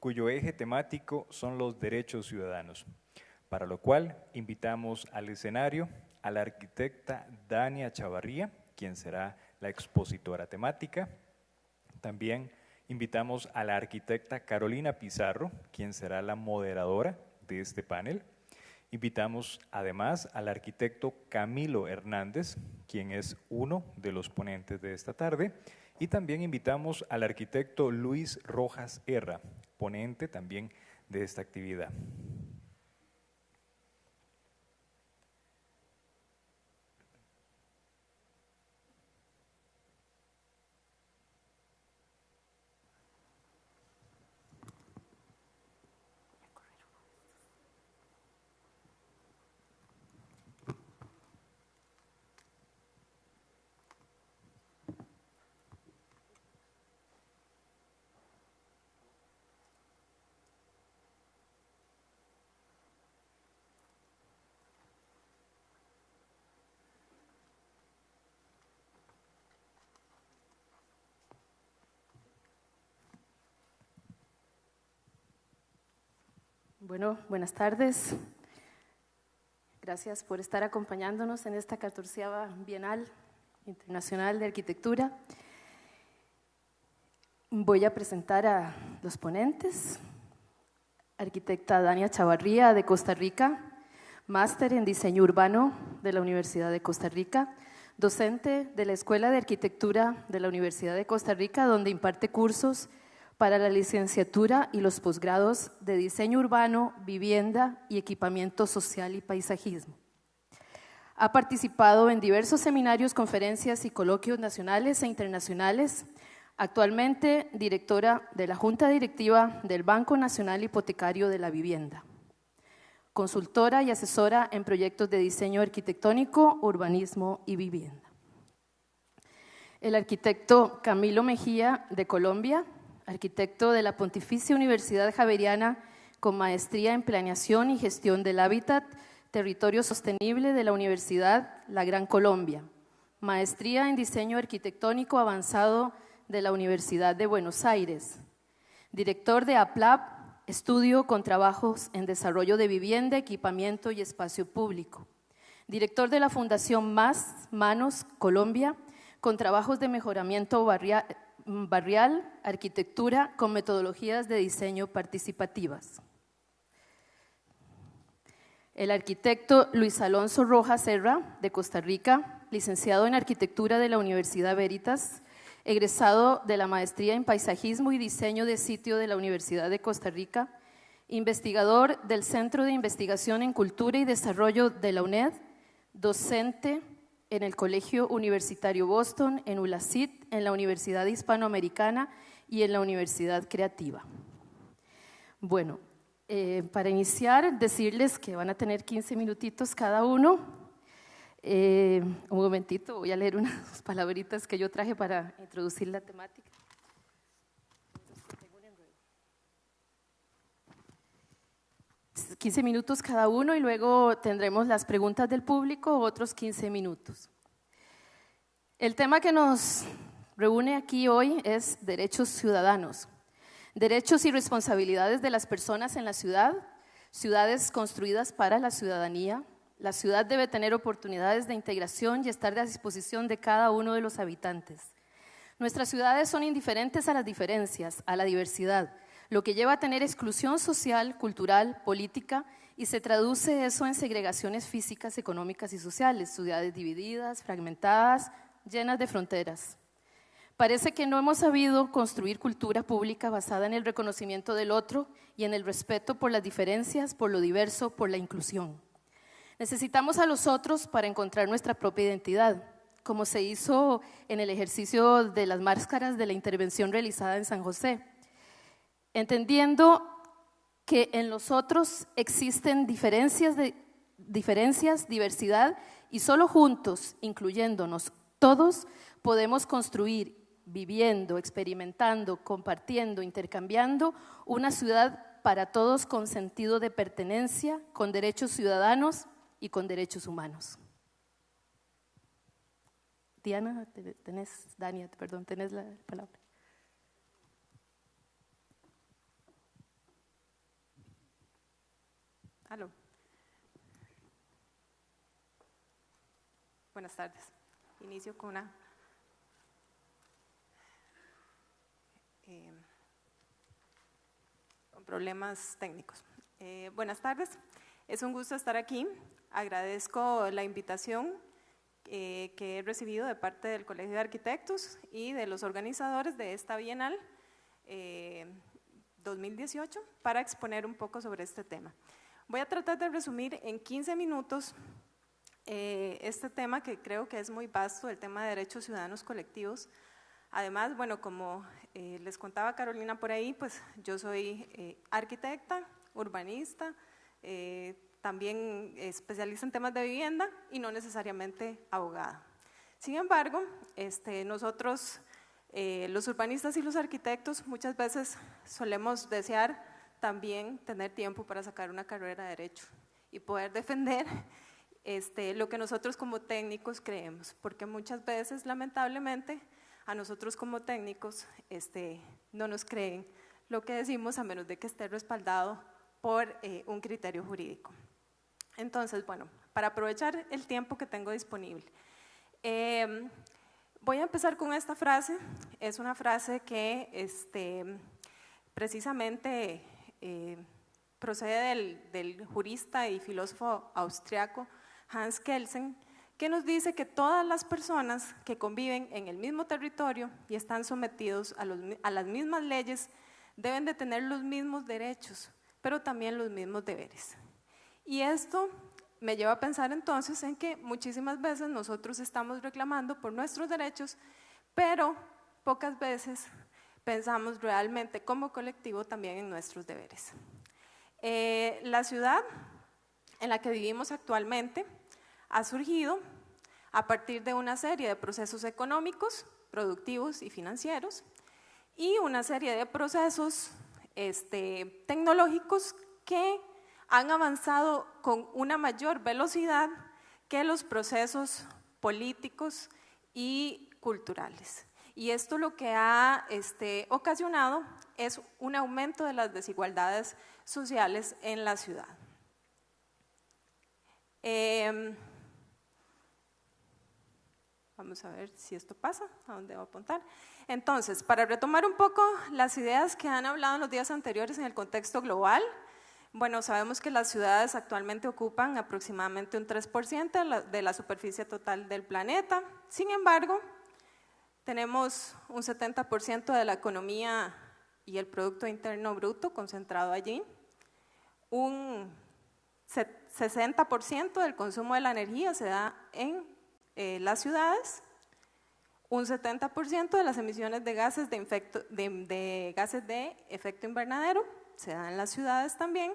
cuyo eje temático son los derechos ciudadanos, para lo cual invitamos al escenario a la arquitecta Dania Chavarría, quien será la expositora temática. También invitamos a la arquitecta Carolina Pizarro, quien será la moderadora de este panel. Invitamos además al arquitecto Camilo Hernández, quien es uno de los ponentes de esta tarde, y también invitamos al arquitecto Luis Rojas Herra, ponente también de esta actividad. Bueno, buenas tardes. Gracias por estar acompañándonos en esta 14ª Bienal Internacional de Arquitectura. Voy a presentar a los ponentes. Arquitecta Dania Chavarría, de Costa Rica, máster en diseño urbano de la Universidad de Costa Rica, docente de la Escuela de Arquitectura de la Universidad de Costa Rica, donde imparte cursos para la licenciatura y los posgrados de diseño urbano, vivienda y equipamiento social y paisajismo. Ha participado en diversos seminarios, conferencias y coloquios nacionales e internacionales. Actualmente directora de la Junta Directiva del Banco Nacional Hipotecario de la Vivienda. Consultora y asesora en proyectos de diseño arquitectónico, urbanismo y vivienda. El arquitecto Camilo Mejía, de Colombia, arquitecto de la Pontificia Universidad Javeriana con maestría en Planeación y Gestión del Hábitat, Territorio Sostenible de la Universidad La Gran Colombia, maestría en Diseño Arquitectónico Avanzado de la Universidad de Buenos Aires, director de APLAB, estudio con trabajos en desarrollo de vivienda, equipamiento y espacio público, director de la Fundación Más Manos Colombia, con trabajos de mejoramiento barrial, arquitectura con metodologías de diseño participativas. El arquitecto Luis Alonso Rojas Herra, de Costa Rica, licenciado en Arquitectura de la Universidad Veritas, egresado de la Maestría en Paisajismo y Diseño de Sitio de la Universidad de Costa Rica, investigador del Centro de Investigación en Cultura y Desarrollo de la UNED, docente en el Colegio Universitario Boston, en ULACIT, en la Universidad Hispanoamericana y en la Universidad Creativa. Bueno, para iniciar, decirles que van a tener 15 minutitos cada uno. Un momentito, voy a leer unas palabritas que yo traje para introducir la temática. 15 minutos cada uno y luego tendremos las preguntas del público, otros 15 minutos. El tema que nos reúne aquí hoy es derechos ciudadanos, derechos y responsabilidades de las personas en la ciudad, ciudades construidas para la ciudadanía. La ciudad debe tener oportunidades de integración y estar a disposición de cada uno de los habitantes. Nuestras ciudades son indiferentes a las diferencias, a la diversidad, lo que lleva a tener exclusión social, cultural, política, y se traduce eso en segregaciones físicas, económicas y sociales, ciudades divididas, fragmentadas, llenas de fronteras. Parece que no hemos sabido construir cultura pública basada en el reconocimiento del otro y en el respeto por las diferencias, por lo diverso, por la inclusión. Necesitamos a los otros para encontrar nuestra propia identidad, como se hizo en el ejercicio de las máscaras de la intervención realizada en San José, entendiendo que en los otros existen diferencias, diversidad, y solo juntos, incluyéndonos todos, podemos construir, viviendo, experimentando, compartiendo, intercambiando una ciudad para todos con sentido de pertenencia, con derechos ciudadanos y con derechos humanos. Dania, tenés la palabra. Aló. Buenas tardes. Inicio con con problemas técnicos. Buenas tardes. Es un gusto estar aquí. Agradezco la invitación que he recibido de parte del Colegio de Arquitectos y de los organizadores de esta Bienal 2018 para exponer un poco sobre este tema. Voy a tratar de resumir en 15 minutos este tema que creo que es muy vasto, el tema de derechos ciudadanos colectivos. Además, bueno, como les contaba Carolina por ahí, pues yo soy arquitecta, urbanista, también especialista en temas de vivienda y no necesariamente abogada. Sin embargo, nosotros, los urbanistas y los arquitectos, muchas veces solemos desear también tener tiempo para sacar una carrera de derecho y poder defender lo que nosotros como técnicos creemos, porque muchas veces, lamentablemente, a nosotros como técnicos no nos creen lo que decimos a menos de que esté respaldado por un criterio jurídico. Entonces, bueno, para aprovechar el tiempo que tengo disponible, voy a empezar con esta frase. Es una frase que precisamente procede del jurista y filósofo austriaco Hans Kelsen, que nos dice que todas las personas que conviven en el mismo territorio y están sometidos a las mismas leyes deben de tener los mismos derechos, pero también los mismos deberes. Y esto me lleva a pensar entonces en que muchísimas veces nosotros estamos reclamando por nuestros derechos, pero pocas veces pensamos realmente como colectivo también en nuestros deberes. La ciudad en la que vivimos actualmente ha surgido a partir de una serie de procesos económicos, productivos y financieros, y una serie de procesos tecnológicos que han avanzado con una mayor velocidad que los procesos políticos y culturales. Y esto lo que ha ocasionado es un aumento de las desigualdades sociales en la ciudad. Vamos a ver si esto pasa, a dónde va a apuntar. Entonces, para retomar un poco las ideas que han hablado en los días anteriores en el contexto global, bueno, sabemos que las ciudades actualmente ocupan aproximadamente un 3% de la superficie total del planeta. Sin embargo, tenemos un 70% de la economía y el Producto Interno Bruto concentrado allí, un 60% del consumo de la energía se da en las ciudades, un 70% de las emisiones de gases de efecto invernadero se dan en las ciudades también,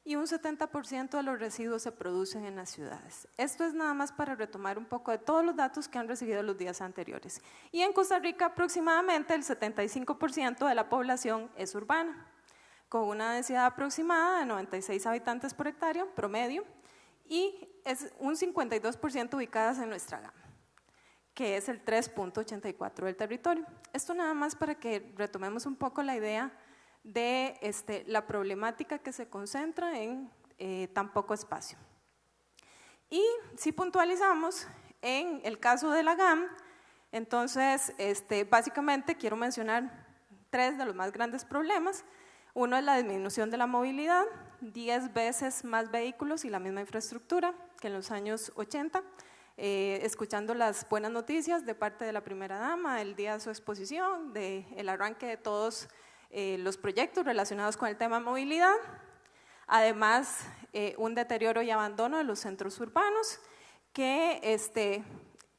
y un 70% de los residuos se producen en las ciudades. Esto es nada más para retomar un poco de todos los datos que han recibido los días anteriores. Y en Costa Rica aproximadamente el 75% de la población es urbana, con una densidad aproximada de 96 habitantes por hectárea promedio, y es un 52% ubicadas en nuestra gama, que es el 3.84 del territorio. Esto nada más para que retomemos un poco la idea de la problemática que se concentra en tan poco espacio. Y si puntualizamos en el caso de la GAM, entonces básicamente quiero mencionar 3 de los más grandes problemas. Uno es la disminución de la movilidad, 10 veces más vehículos y la misma infraestructura que en los años 80. Escuchando las buenas noticias de parte de la primera dama el día de su exposición, del arranque de todos los proyectos relacionados con el tema movilidad. Además, un deterioro y abandono de los centros urbanos que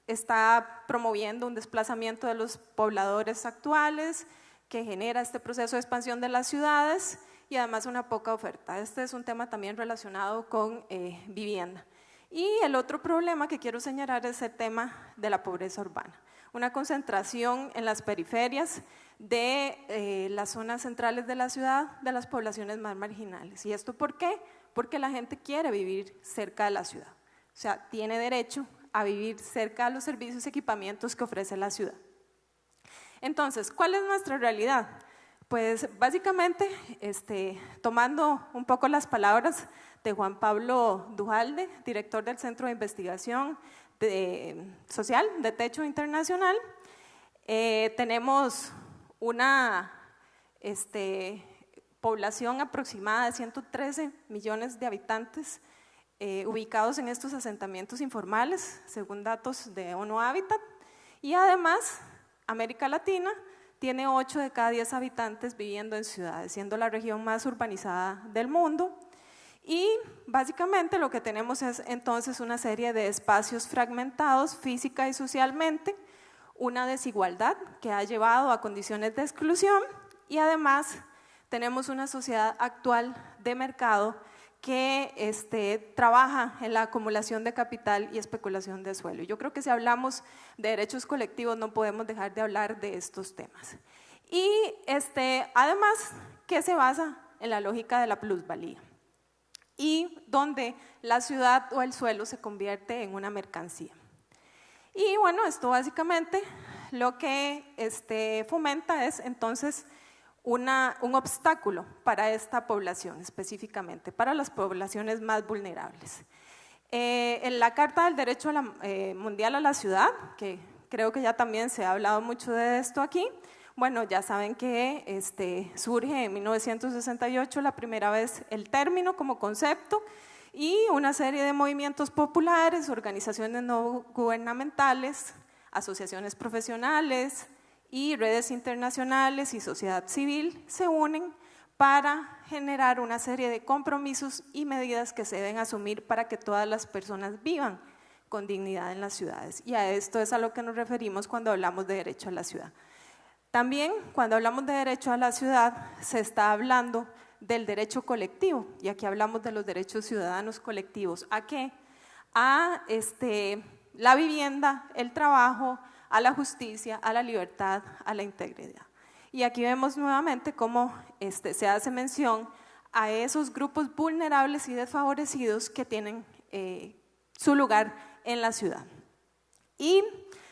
está promoviendo un desplazamiento de los pobladores actuales, que genera este proceso de expansión de las ciudades y además una poca oferta. Este es un tema también relacionado con vivienda. Y el otro problema que quiero señalar es el tema de la pobreza urbana. Una concentración en las periferias de las zonas centrales de la ciudad, de las poblaciones más marginales. ¿Y esto por qué? Porque la gente quiere vivir cerca de la ciudad. O sea, tiene derecho a vivir cerca de los servicios y equipamientos que ofrece la ciudad. Entonces, ¿cuál es nuestra realidad? Pues básicamente, tomando un poco las palabras de Juan Pablo Duhalde, director del Centro de Investigación Social de Techo Internacional. Tenemos una población aproximada de 113 millones de habitantes ubicados en estos asentamientos informales, según datos de ONU Habitat, y además América Latina tiene 8 de cada 10 habitantes viviendo en ciudades, siendo la región más urbanizada del mundo. Y básicamente lo que tenemos es entonces una serie de espacios fragmentados física y socialmente, una desigualdad que ha llevado a condiciones de exclusión y además tenemos una sociedad actual de mercado que trabaja en la acumulación de capital y especulación de suelo. Yo creo que si hablamos de derechos colectivos no podemos dejar de hablar de estos temas. Y además que se basa en la lógica de la plusvalía y donde la ciudad o el suelo se convierte en una mercancía. Y bueno, esto básicamente lo que fomenta es entonces un obstáculo para esta población, específicamente para las poblaciones más vulnerables. En la Carta del Derecho Mundial a la Ciudad, que creo que ya también se ha hablado mucho de esto aquí, bueno, ya saben que surge en 1968 la primera vez el término como concepto y una serie de movimientos populares, organizaciones no gubernamentales, asociaciones profesionales y redes internacionales y sociedad civil se unen para generar una serie de compromisos y medidas que se deben asumir para que todas las personas vivan con dignidad en las ciudades. Y a esto es a lo que nos referimos cuando hablamos de derecho a la ciudad. También cuando hablamos de derecho a la ciudad se está hablando del derecho colectivo y aquí hablamos de los derechos ciudadanos colectivos. ¿A qué? A la vivienda, el trabajo, a la justicia, a la libertad, a la integridad. Y aquí vemos nuevamente cómo se hace mención a esos grupos vulnerables y desfavorecidos que tienen su lugar en la ciudad. Y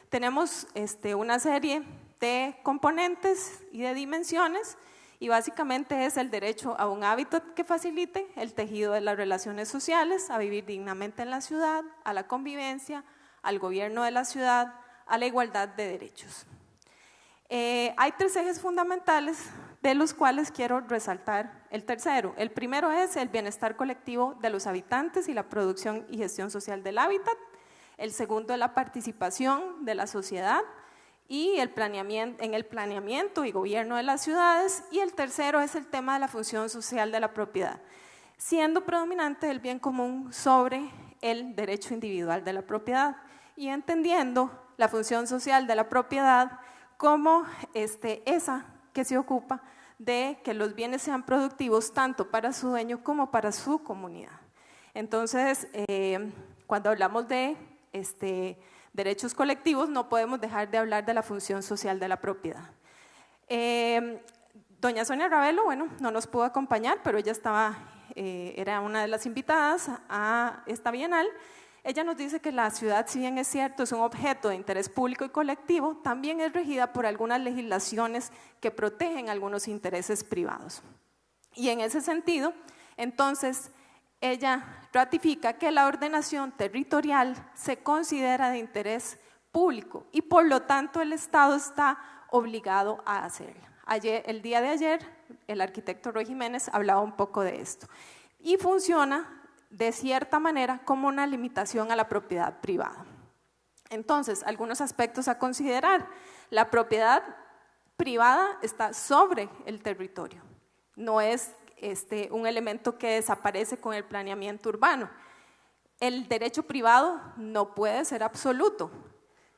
tenemos una serie de componentes y de dimensiones y básicamente es el derecho a un hábitat que facilite el tejido de las relaciones sociales, a vivir dignamente en la ciudad, a la convivencia, al gobierno de la ciudad, a la igualdad de derechos. Hay 3 ejes fundamentales de los cuales quiero resaltar el tercero. El primero es el bienestar colectivo de los habitantes y la producción y gestión social del hábitat. El segundo es la participación de la sociedad y en el planeamiento y gobierno de las ciudades. Y el tercero es el tema de la función social de la propiedad, siendo predominante el bien común sobre el derecho individual de la propiedad y entendiendo la función social de la propiedad como esa que se ocupa de que los bienes sean productivos tanto para su dueño como para su comunidad. Entonces, cuando hablamos de derechos colectivos no podemos dejar de hablar de la función social de la propiedad. Doña Sonia Ravelo, bueno, no nos pudo acompañar, pero ella era una de las invitadas a esta bienal. Ella nos dice que la ciudad, si bien es cierto, es un objeto de interés público y colectivo, también es regida por algunas legislaciones que protegen algunos intereses privados. Y en ese sentido, entonces, ella ratifica que la ordenación territorial se considera de interés público y por lo tanto el Estado está obligado a hacerla. El día de ayer, el arquitecto Roy Jiménez hablaba un poco de esto y funciona de cierta manera como una limitación a la propiedad privada. Entonces, algunos aspectos a considerar. La propiedad privada está sobre el territorio, no es un elemento que desaparece con el planeamiento urbano. El derecho privado no puede ser absoluto.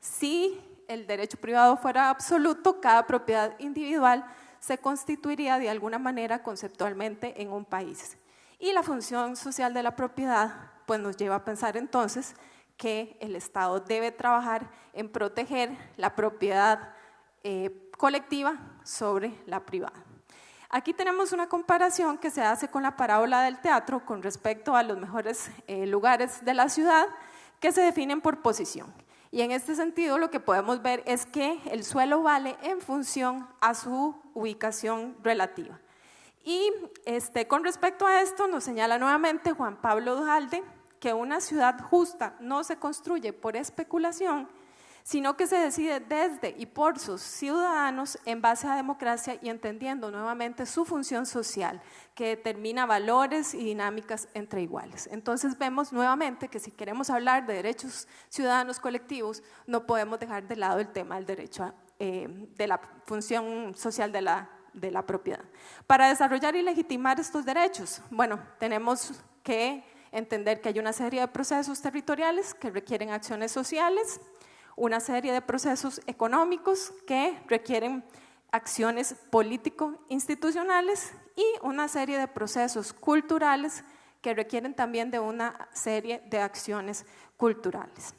Si el derecho privado fuera absoluto, cada propiedad individual se constituiría de alguna manera conceptualmente en un país. Y la función social de la propiedad pues nos lleva a pensar entonces que el Estado debe trabajar en proteger la propiedad colectiva sobre la privada. Aquí tenemos una comparación que se hace con la parábola del teatro con respecto a los mejores lugares de la ciudad que se definen por posición. Y en este sentido lo que podemos ver es que el suelo vale en función a su ubicación relativa. Y con respecto a esto nos señala nuevamente Juan Pablo Duhalde que una ciudad justa no se construye por especulación, sino que se decide desde y por sus ciudadanos en base a democracia y entendiendo nuevamente su función social, que determina valores y dinámicas entre iguales. Entonces vemos nuevamente que si queremos hablar de derechos ciudadanos colectivos, no podemos dejar de lado el tema del derecho de la función social de la propiedad. Para desarrollar y legitimar estos derechos, bueno, tenemos que entender que hay una serie de procesos territoriales que requieren acciones sociales, una serie de procesos económicos que requieren acciones político-institucionales y una serie de procesos culturales que requieren también de una serie de acciones culturales.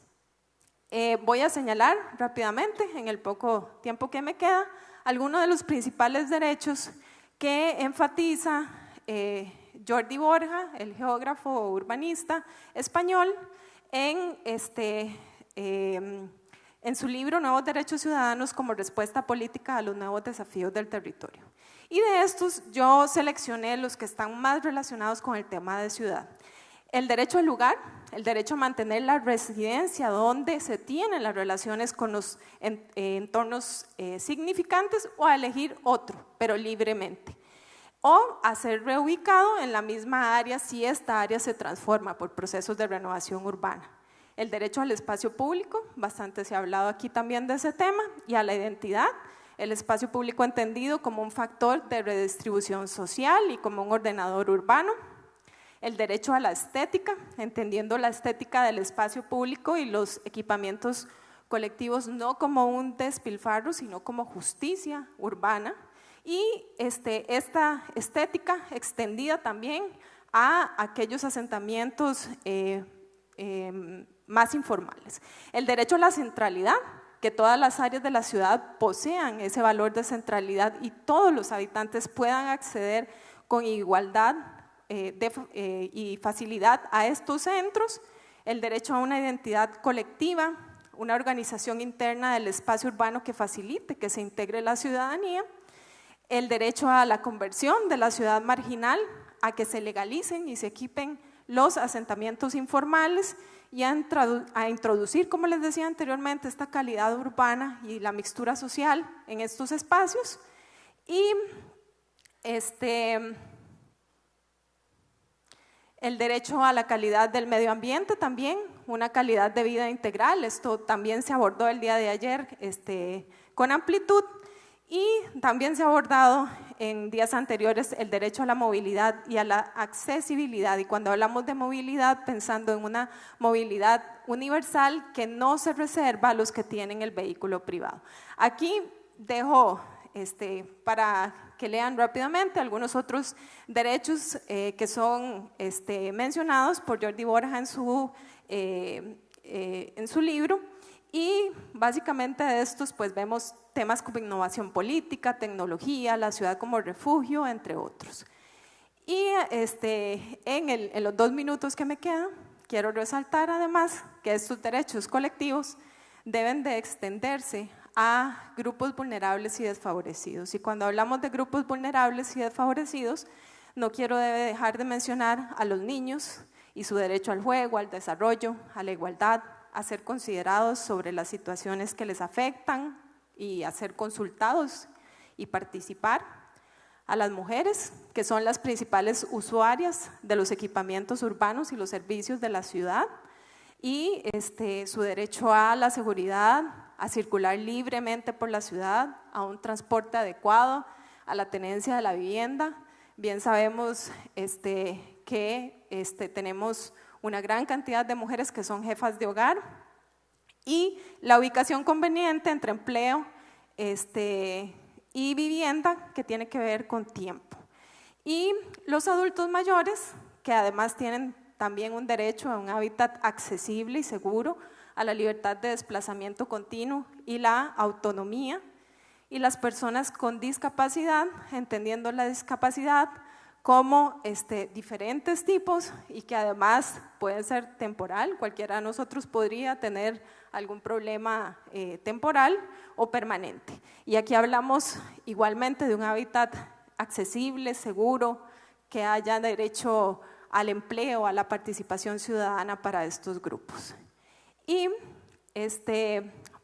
Voy a señalar rápidamente, en el poco tiempo que me queda, algunos de los principales derechos que enfatiza Jordi Borja, el geógrafo urbanista español, en su libro Nuevos Derechos Ciudadanos como respuesta política a los nuevos desafíos del territorio. Y de estos yo seleccioné los que están más relacionados con el tema de ciudad. El derecho al lugar, el derecho a mantener la residencia donde se tienen las relaciones con los entornos significantes o a elegir otro, pero libremente. O a ser reubicado en la misma área si esta área se transforma por procesos de renovación urbana. El derecho al espacio público, bastante se ha hablado aquí también de ese tema, y a la identidad, el espacio público entendido como un factor de redistribución social y como un ordenador urbano. El derecho a la estética, entendiendo la estética del espacio público y los equipamientos colectivos no como un despilfarro, sino como justicia urbana. Y esta estética extendida también a aquellos asentamientos más informales. El derecho a la centralidad, que todas las áreas de la ciudad posean ese valor de centralidad y todos los habitantes puedan acceder con igualdad y facilidad a estos centros. El derecho a una identidad colectiva, una organización interna del espacio urbano que facilite que se integre la ciudadanía. El derecho a la conversión de la ciudad marginal, a que se legalicen y se equipen los asentamientos informales y a introducir, como les decía anteriormente, esta calidad urbana y la mixtura social en estos espacios. Y el derecho a la calidad del medio ambiente también, una calidad de vida integral. Esto también se abordó el día de ayer con amplitud. Y también se ha abordado en días anteriores el derecho a la movilidad y a la accesibilidad. Y cuando hablamos de movilidad, pensando en una movilidad universal que no se reserva a los que tienen el vehículo privado. Aquí dejo para que lean rápidamente algunos otros derechos que son mencionados por Jordi Borja en su libro. Y básicamente de estos pues vemos temas como innovación política, tecnología, la ciudad como refugio, entre otros. Y en los 2 minutos que me quedan, quiero resaltar además que estos derechos colectivos deben de extenderse a grupos vulnerables y desfavorecidos. Y cuando hablamos de grupos vulnerables y desfavorecidos, no quiero dejar de mencionar a los niños y su derecho al juego, al desarrollo, a la igualdad, a ser considerados sobre las situaciones que les afectan y a ser consultados y participar. A las mujeres, que son las principales usuarias de los equipamientos urbanos y los servicios de la ciudad, y su derecho a la seguridad, a circular libremente por la ciudad, a un transporte adecuado, a la tenencia de la vivienda. Bien sabemos que tenemos una gran cantidad de mujeres que son jefas de hogar, y la ubicación conveniente entre empleo y vivienda, que tiene que ver con tiempo. Y los adultos mayores, que además tienen también un derecho a un hábitat accesible y seguro, a la libertad de desplazamiento continuo y la autonomía. Y las personas con discapacidad, entendiendo la discapacidad como diferentes tipos y que además pueden ser temporal. Cualquiera de nosotros podría tener algún problema temporal o permanente. Y aquí hablamos igualmente de un hábitat accesible, seguro, que haya derecho al empleo, a la participación ciudadana para estos grupos. Y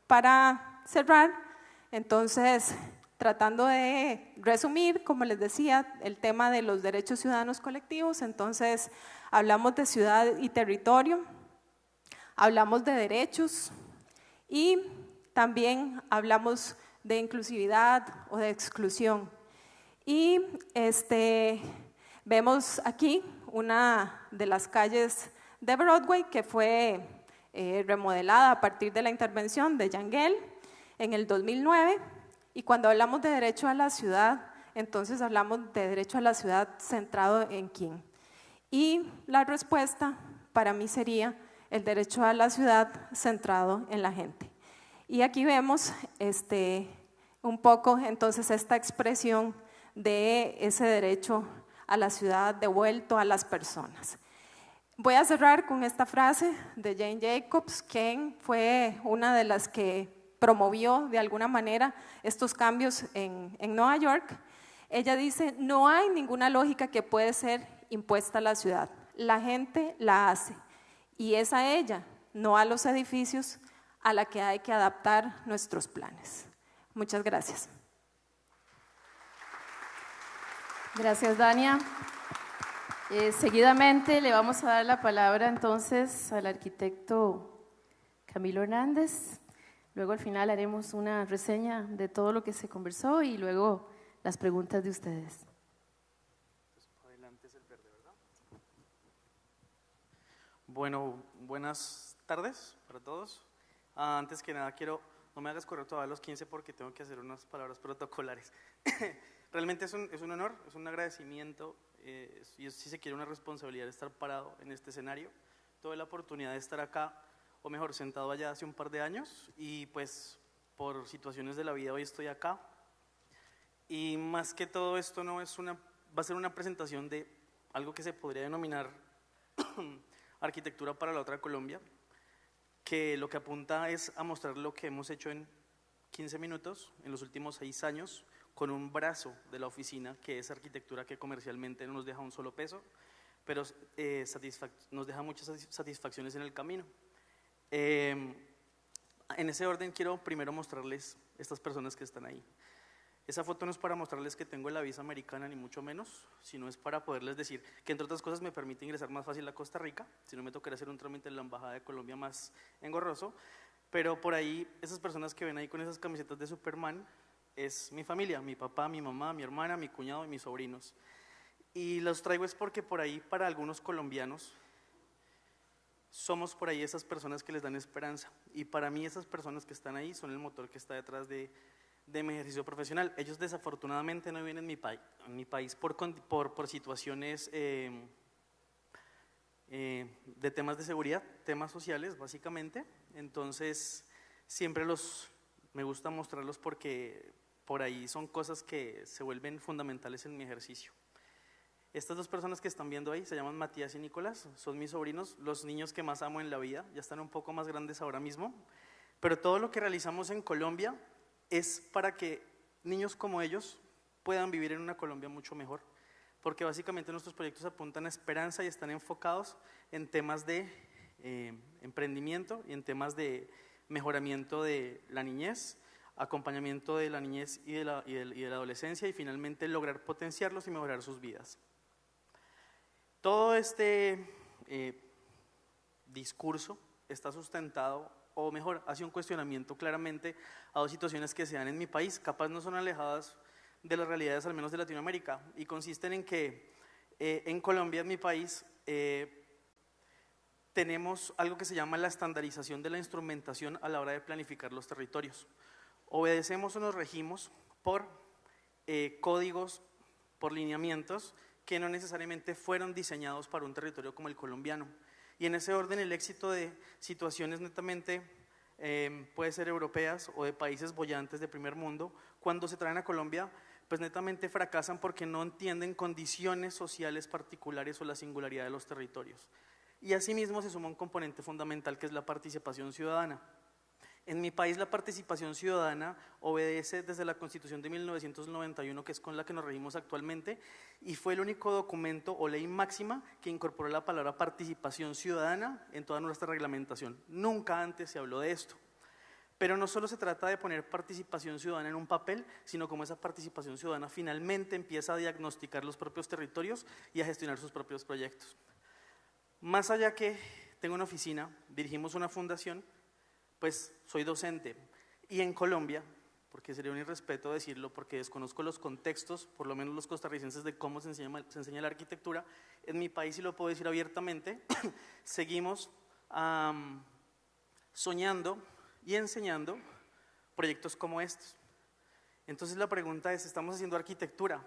para cerrar, entonces, tratando de resumir, como les decía, el tema de los derechos ciudadanos colectivos, entonces hablamos de ciudad y territorio, hablamos de derechos y también hablamos de inclusividad o de exclusión. Y vemos aquí una de las calles de Broadway que fue remodelada a partir de la intervención de Yangel en el 2009. Y cuando hablamos de derecho a la ciudad, entonces hablamos de derecho a la ciudad centrado en quién. Y la respuesta para mí sería el derecho a la ciudad centrado en la gente. Y aquí vemos un poco entonces esta expresión de ese derecho a la ciudad devuelto a las personas. Voy a cerrar con esta frase de Jane Jacobs, quien fue una de las que promovió de alguna manera estos cambios en Nueva York. Ella dice, no hay ninguna lógica que puede ser impuesta a la ciudad, la gente la hace y es a ella, no a los edificios, a la que hay que adaptar nuestros planes. Muchas gracias. Gracias, Dania. Seguidamente le vamos a dar la palabra entonces al arquitecto Camilo Hernández. Luego al final haremos una reseña de todo lo que se conversó y luego las preguntas de ustedes. Adelante es el verde, ¿verdad? Bueno, buenas tardes para todos. Antes que nada no me hagas correr todavía los 15 porque tengo que hacer unas palabras protocolares. Realmente es un honor, es un agradecimiento y si se quiere una responsabilidad de estar parado en este escenario. Tuve la oportunidad de estar acá, o mejor, sentado allá hace un par de años y pues por situaciones de la vida hoy estoy acá. Y más que todo esto va a ser una presentación de algo que se podría denominar arquitectura para la otra Colombia, que lo que apunta es a mostrar lo que hemos hecho en 15 minutos en los últimos 6 años con un brazo de la oficina que es arquitectura que comercialmente no nos deja un solo peso, pero nos deja muchas satisfacciones en el camino. En ese orden quiero primero mostrarles estas personas que están ahí. Esa foto no es para mostrarles que tengo la visa americana ni mucho menos, sino es para poderles decir que entre otras cosas me permite ingresar más fácil a Costa Rica, si no me tocaría hacer un trámite en la Embajada de Colombia más engorroso, pero por ahí esas personas que ven ahí con esas camisetas de Superman es mi familia, mi papá, mi mamá, mi hermana, mi cuñado y mis sobrinos. Y los traigo es porque por ahí para algunos colombianos somos por ahí esas personas que les dan esperanza y para mí esas personas que están ahí son el motor que está detrás de mi ejercicio profesional. Ellos desafortunadamente no viven en mi país por situaciones de temas de seguridad, temas sociales básicamente, entonces siempre me gusta mostrarlos porque por ahí son cosas que se vuelven fundamentales en mi ejercicio. Estas dos personas que están viendo ahí se llaman Matías y Nicolás, son mis sobrinos, los niños que más amo en la vida, ya están un poco más grandes ahora mismo, pero todo lo que realizamos en Colombia es para que niños como ellos puedan vivir en una Colombia mucho mejor, porque básicamente nuestros proyectos apuntan a esperanza y están enfocados en temas de emprendimiento y en temas de mejoramiento de la niñez, acompañamiento de la niñez y de la adolescencia y finalmente lograr potenciarlos y mejorar sus vidas. Todo este discurso está sustentado, o mejor, hace un cuestionamiento claramente a dos situaciones que se dan en mi país, capaz no son alejadas de las realidades al menos de Latinoamérica, y consisten en que en Colombia, en mi país, tenemos algo que se llama la estandarización de la instrumentación a la hora de planificar los territorios. Obedecemos o nos regimos por códigos, por lineamientos que no necesariamente fueron diseñados para un territorio como el colombiano. Y en ese orden el éxito de situaciones netamente puede ser europeas o de países boyantes de primer mundo, cuando se traen a Colombia, pues netamente fracasan porque no entienden condiciones sociales particulares o la singularidad de los territorios. Y asimismo se suma un componente fundamental que es la participación ciudadana. En mi país la participación ciudadana obedece desde la Constitución de 1991, que es con la que nos regimos actualmente, y fue el único documento o ley máxima que incorporó la palabra participación ciudadana en toda nuestra reglamentación. Nunca antes se habló de esto. Pero no solo se trata de poner participación ciudadana en un papel, sino como esa participación ciudadana finalmente empieza a diagnosticar los propios territorios y a gestionar sus propios proyectos. Más allá que tengo una oficina, dirigimos una fundación, pues soy docente, y en Colombia, porque sería un irrespeto decirlo, porque desconozco los contextos, por lo menos los costarricenses, de cómo se enseña la arquitectura, en mi país, y lo puedo decir abiertamente, seguimos soñando y enseñando proyectos como estos. Entonces la pregunta es, ¿estamos haciendo arquitectura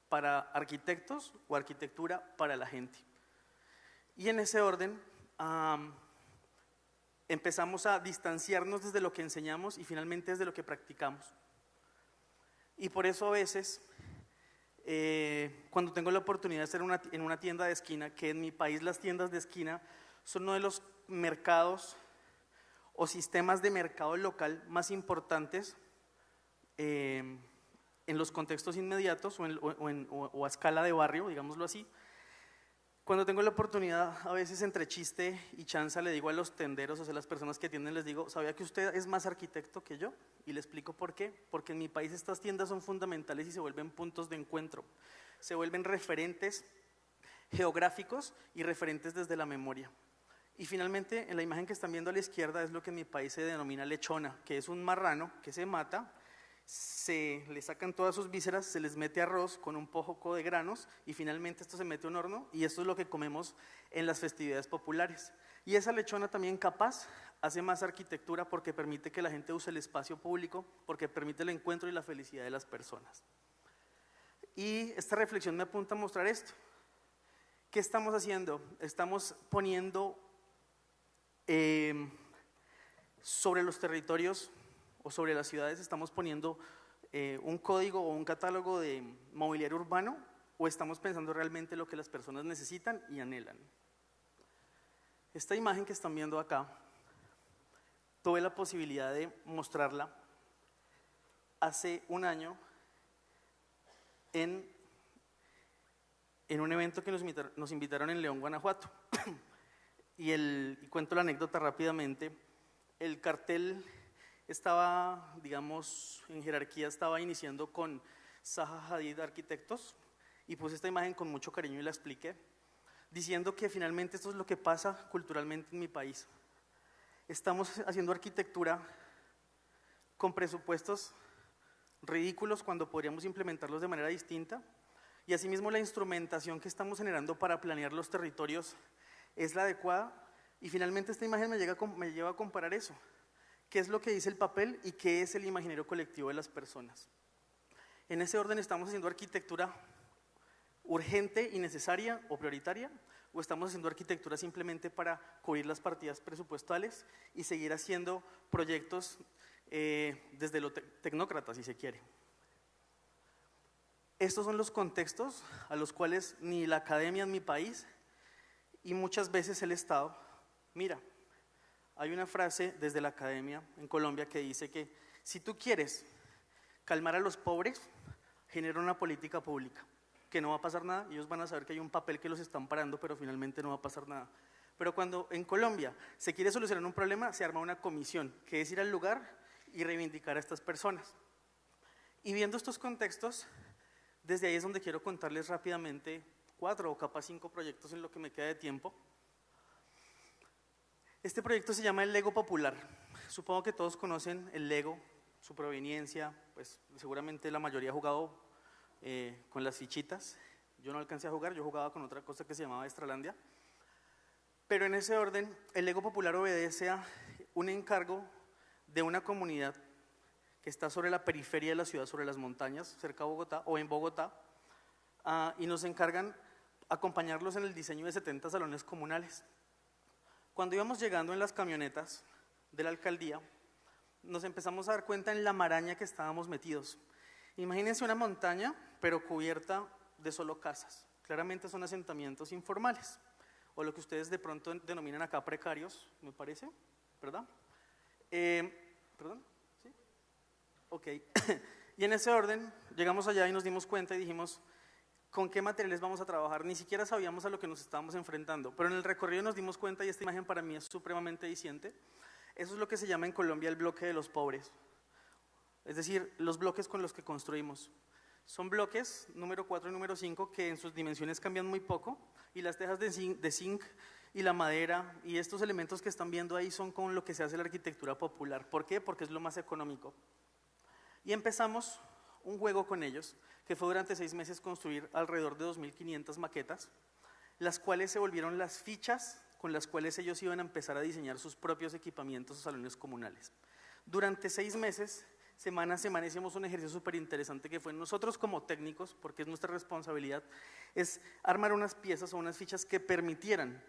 para arquitectos o arquitectura para la gente? Y en ese orden, empezamos a distanciarnos desde lo que enseñamos y finalmente desde lo que practicamos. Y por eso a veces, cuando tengo la oportunidad de estar en una tienda de esquina, que en mi país las tiendas de esquina son uno de los mercados o sistemas de mercado local más importantes en los contextos inmediatos o a escala de barrio, digámoslo así. Cuando tengo la oportunidad, a veces entre chiste y chanza, le digo a los tenderos, o sea, las personas que atienden, les digo, ¿sabía que usted es más arquitecto que yo? Y le explico por qué. Porque en mi país estas tiendas son fundamentales y se vuelven puntos de encuentro. Se vuelven referentes geográficos y referentes desde la memoria. Y finalmente, en la imagen que están viendo a la izquierda es lo que en mi país se denomina lechona, que es un marrano que se mata, se le sacan todas sus vísceras, se les mete arroz con un poco de granos y finalmente esto se mete a un horno y esto es lo que comemos en las festividades populares. Y esa lechona también capaz hace más arquitectura porque permite que la gente use el espacio público, porque permite el encuentro y la felicidad de las personas. Y esta reflexión me apunta a mostrar esto. ¿Qué estamos haciendo? Estamos poniendo sobre los territorios o sobre las ciudades, estamos poniendo un código o un catálogo de mobiliario urbano, o estamos pensando realmente lo que las personas necesitan y anhelan. Esta imagen que están viendo acá, tuve la posibilidad de mostrarla hace un año en un evento que nos invitaron en León, Guanajuato. Y cuento la anécdota rápidamente. El cartel estaba, digamos, en jerarquía, estaba iniciando con Zaha Hadid Arquitectos, y puse esta imagen con mucho cariño y la expliqué, diciendo que finalmente esto es lo que pasa culturalmente en mi país. Estamos haciendo arquitectura con presupuestos ridículos cuando podríamos implementarlos de manera distinta, y asimismo la instrumentación que estamos generando para planear los territorios es la adecuada, y finalmente esta imagen me lleva a comparar eso. ¿Qué es lo que dice el papel y qué es el imaginario colectivo de las personas? En ese orden, ¿estamos haciendo arquitectura urgente y necesaria o prioritaria? ¿O estamos haciendo arquitectura simplemente para cubrir las partidas presupuestales y seguir haciendo proyectos desde lo tecnócrata, si se quiere? Estos son los contextos a los cuales ni la academia en mi país y muchas veces el Estado mira. Hay una frase desde la academia en Colombia que dice que si tú quieres calmar a los pobres, genera una política pública, que no va a pasar nada, ellos van a saber que hay un papel que los están parando, pero finalmente no va a pasar nada. Pero cuando en Colombia se quiere solucionar un problema, se arma una comisión, que es ir al lugar y reivindicar a estas personas. Y viendo estos contextos, desde ahí es donde quiero contarles rápidamente 4 o capaz 5 proyectos en lo que me queda de tiempo. Este proyecto se llama el Lego Popular. Supongo que todos conocen el Lego, su proveniencia, pues seguramente la mayoría ha jugado con las fichitas. Yo no alcancé a jugar, yo jugaba con otra cosa que se llamaba Extralandia. Pero en ese orden, el Lego Popular obedece a un encargo de una comunidad que está sobre la periferia de la ciudad, sobre las montañas, cerca de Bogotá o en Bogotá, y nos encargan acompañarlos en el diseño de 70 salones comunales. Cuando íbamos llegando en las camionetas de la alcaldía, nos empezamos a dar cuenta en la maraña que estábamos metidos. Imagínense una montaña, pero cubierta de solo casas. Claramente son asentamientos informales, o lo que ustedes de pronto denominan acá precarios, me parece, ¿verdad? ¿Perdón? ¿Sí? Ok. Y en ese orden, llegamos allá y nos dimos cuenta y dijimos, ¿con qué materiales vamos a trabajar? Ni siquiera sabíamos a lo que nos estábamos enfrentando, pero en el recorrido nos dimos cuenta, y esta imagen para mí es supremamente diciente, eso es lo que se llama en Colombia el bloque de los pobres, es decir, los bloques con los que construimos. Son bloques número 4 y número 5 que en sus dimensiones cambian muy poco, y las tejas de zinc y la madera y estos elementos que están viendo ahí son con lo que se hace la arquitectura popular. ¿Por qué? Porque es lo más económico. Y empezamos un juego con ellos, que fue durante 6 meses construir alrededor de 2.500 maquetas, las cuales se volvieron las fichas con las cuales ellos iban a empezar a diseñar sus propios equipamientos o salones comunales. Durante 6 meses, semana a semana, hicimos un ejercicio súper interesante que fue nosotros como técnicos, porque es nuestra responsabilidad, es armar unas piezas o unas fichas que permitieran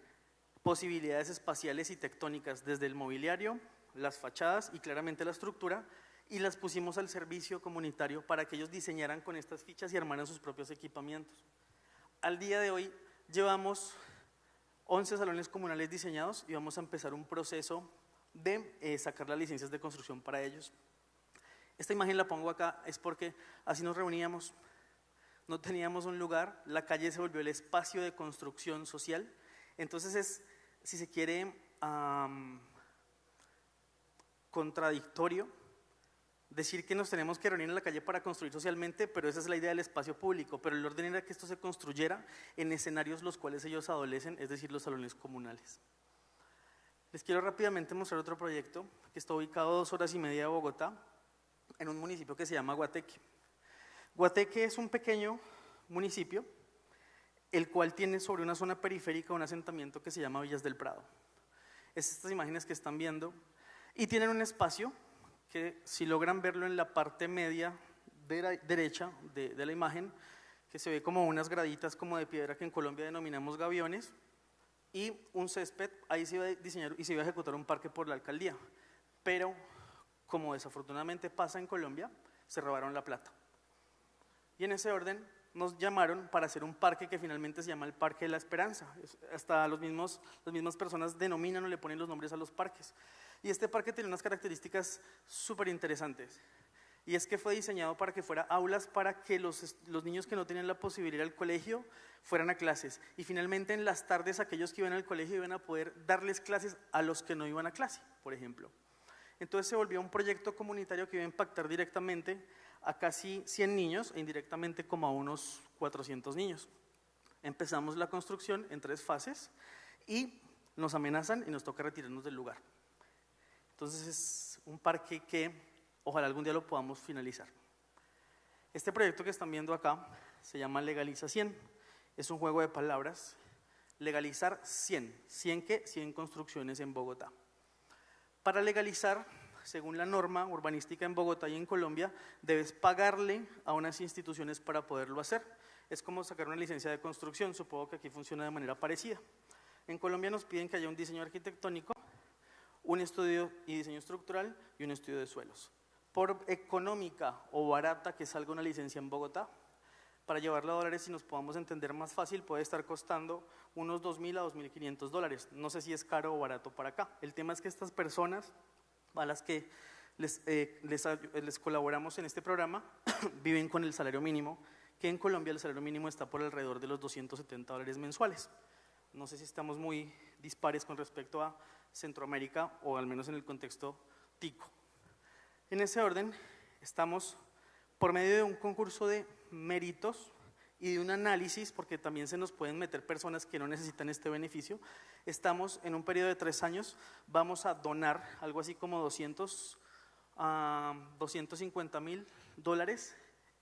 posibilidades espaciales y tectónicas desde el mobiliario, las fachadas y claramente la estructura, y las pusimos al servicio comunitario para que ellos diseñaran con estas fichas y armaran sus propios equipamientos. Al día de hoy llevamos 11 salones comunales diseñados y vamos a empezar un proceso de sacar las licencias de construcción para ellos. Esta imagen la pongo acá es porque así nos reuníamos, no teníamos un lugar, la calle se volvió el espacio de construcción social, entonces es, si se quiere, contradictorio decir que nos tenemos que reunir en la calle para construir socialmente, pero esa es la idea del espacio público, pero el orden era que esto se construyera en escenarios los cuales ellos adolecen, es decir, los salones comunales. Les quiero rápidamente mostrar otro proyecto que está ubicado a 2 horas y media de Bogotá, en un municipio que se llama Guateque. Guateque es un pequeño municipio, el cual tiene sobre una zona periférica un asentamiento que se llama Villas del Prado. Es estas imágenes que están viendo, y tienen un espacio que si logran verlo en la parte media de la derecha de la imagen, que se ve como unas graditas como de piedra que en Colombia denominamos gaviones, y un césped, ahí se iba a diseñar y se iba a ejecutar un parque por la alcaldía, pero como desafortunadamente pasa en Colombia, se robaron la plata. Y en ese orden nos llamaron para hacer un parque que finalmente se llama el Parque de la Esperanza. Hasta las mismas personas denominan o le ponen los nombres a los parques. Y este parque tiene unas características súper interesantes. Y es que fue diseñado para que fuera aulas para que los niños que no tenían la posibilidad de ir al colegio fueran a clases. Y finalmente en las tardes aquellos que iban al colegio iban a poder darles clases a los que no iban a clase, por ejemplo. Entonces se volvió un proyecto comunitario que iba a impactar directamente a casi 100 niños e indirectamente como a unos 400 niños. Empezamos la construcción en 3 fases y nos amenazan y nos toca retirarnos del lugar. Entonces es un parque que ojalá algún día lo podamos finalizar. Este proyecto que están viendo acá se llama Legaliza 100. Es un juego de palabras. Legalizar 100. ¿100 qué? 100 construcciones en Bogotá. Para legalizar, según la norma urbanística en Bogotá y en Colombia, debes pagarle a unas instituciones para poderlo hacer. Es como sacar una licencia de construcción, supongo que aquí funciona de manera parecida. En Colombia nos piden que haya un diseño arquitectónico, un estudio y diseño estructural y un estudio de suelos. Por económica o barata que salga una licencia en Bogotá, para llevarla a dólares, si nos podamos entender más fácil, puede estar costando unos $2.000 a $2.500. No sé si es caro o barato para acá. El tema es que estas personas a las que les colaboramos en este programa viven con el salario mínimo, que en Colombia el salario mínimo está por alrededor de los $270 mensuales. No sé si estamos muy dispares con respecto a Centroamérica o al menos en el contexto tico. En ese orden estamos por medio de un concurso de méritos y de un análisis, porque también se nos pueden meter personas que no necesitan este beneficio. Estamos en un periodo de 3 años, vamos a donar algo así como $250.000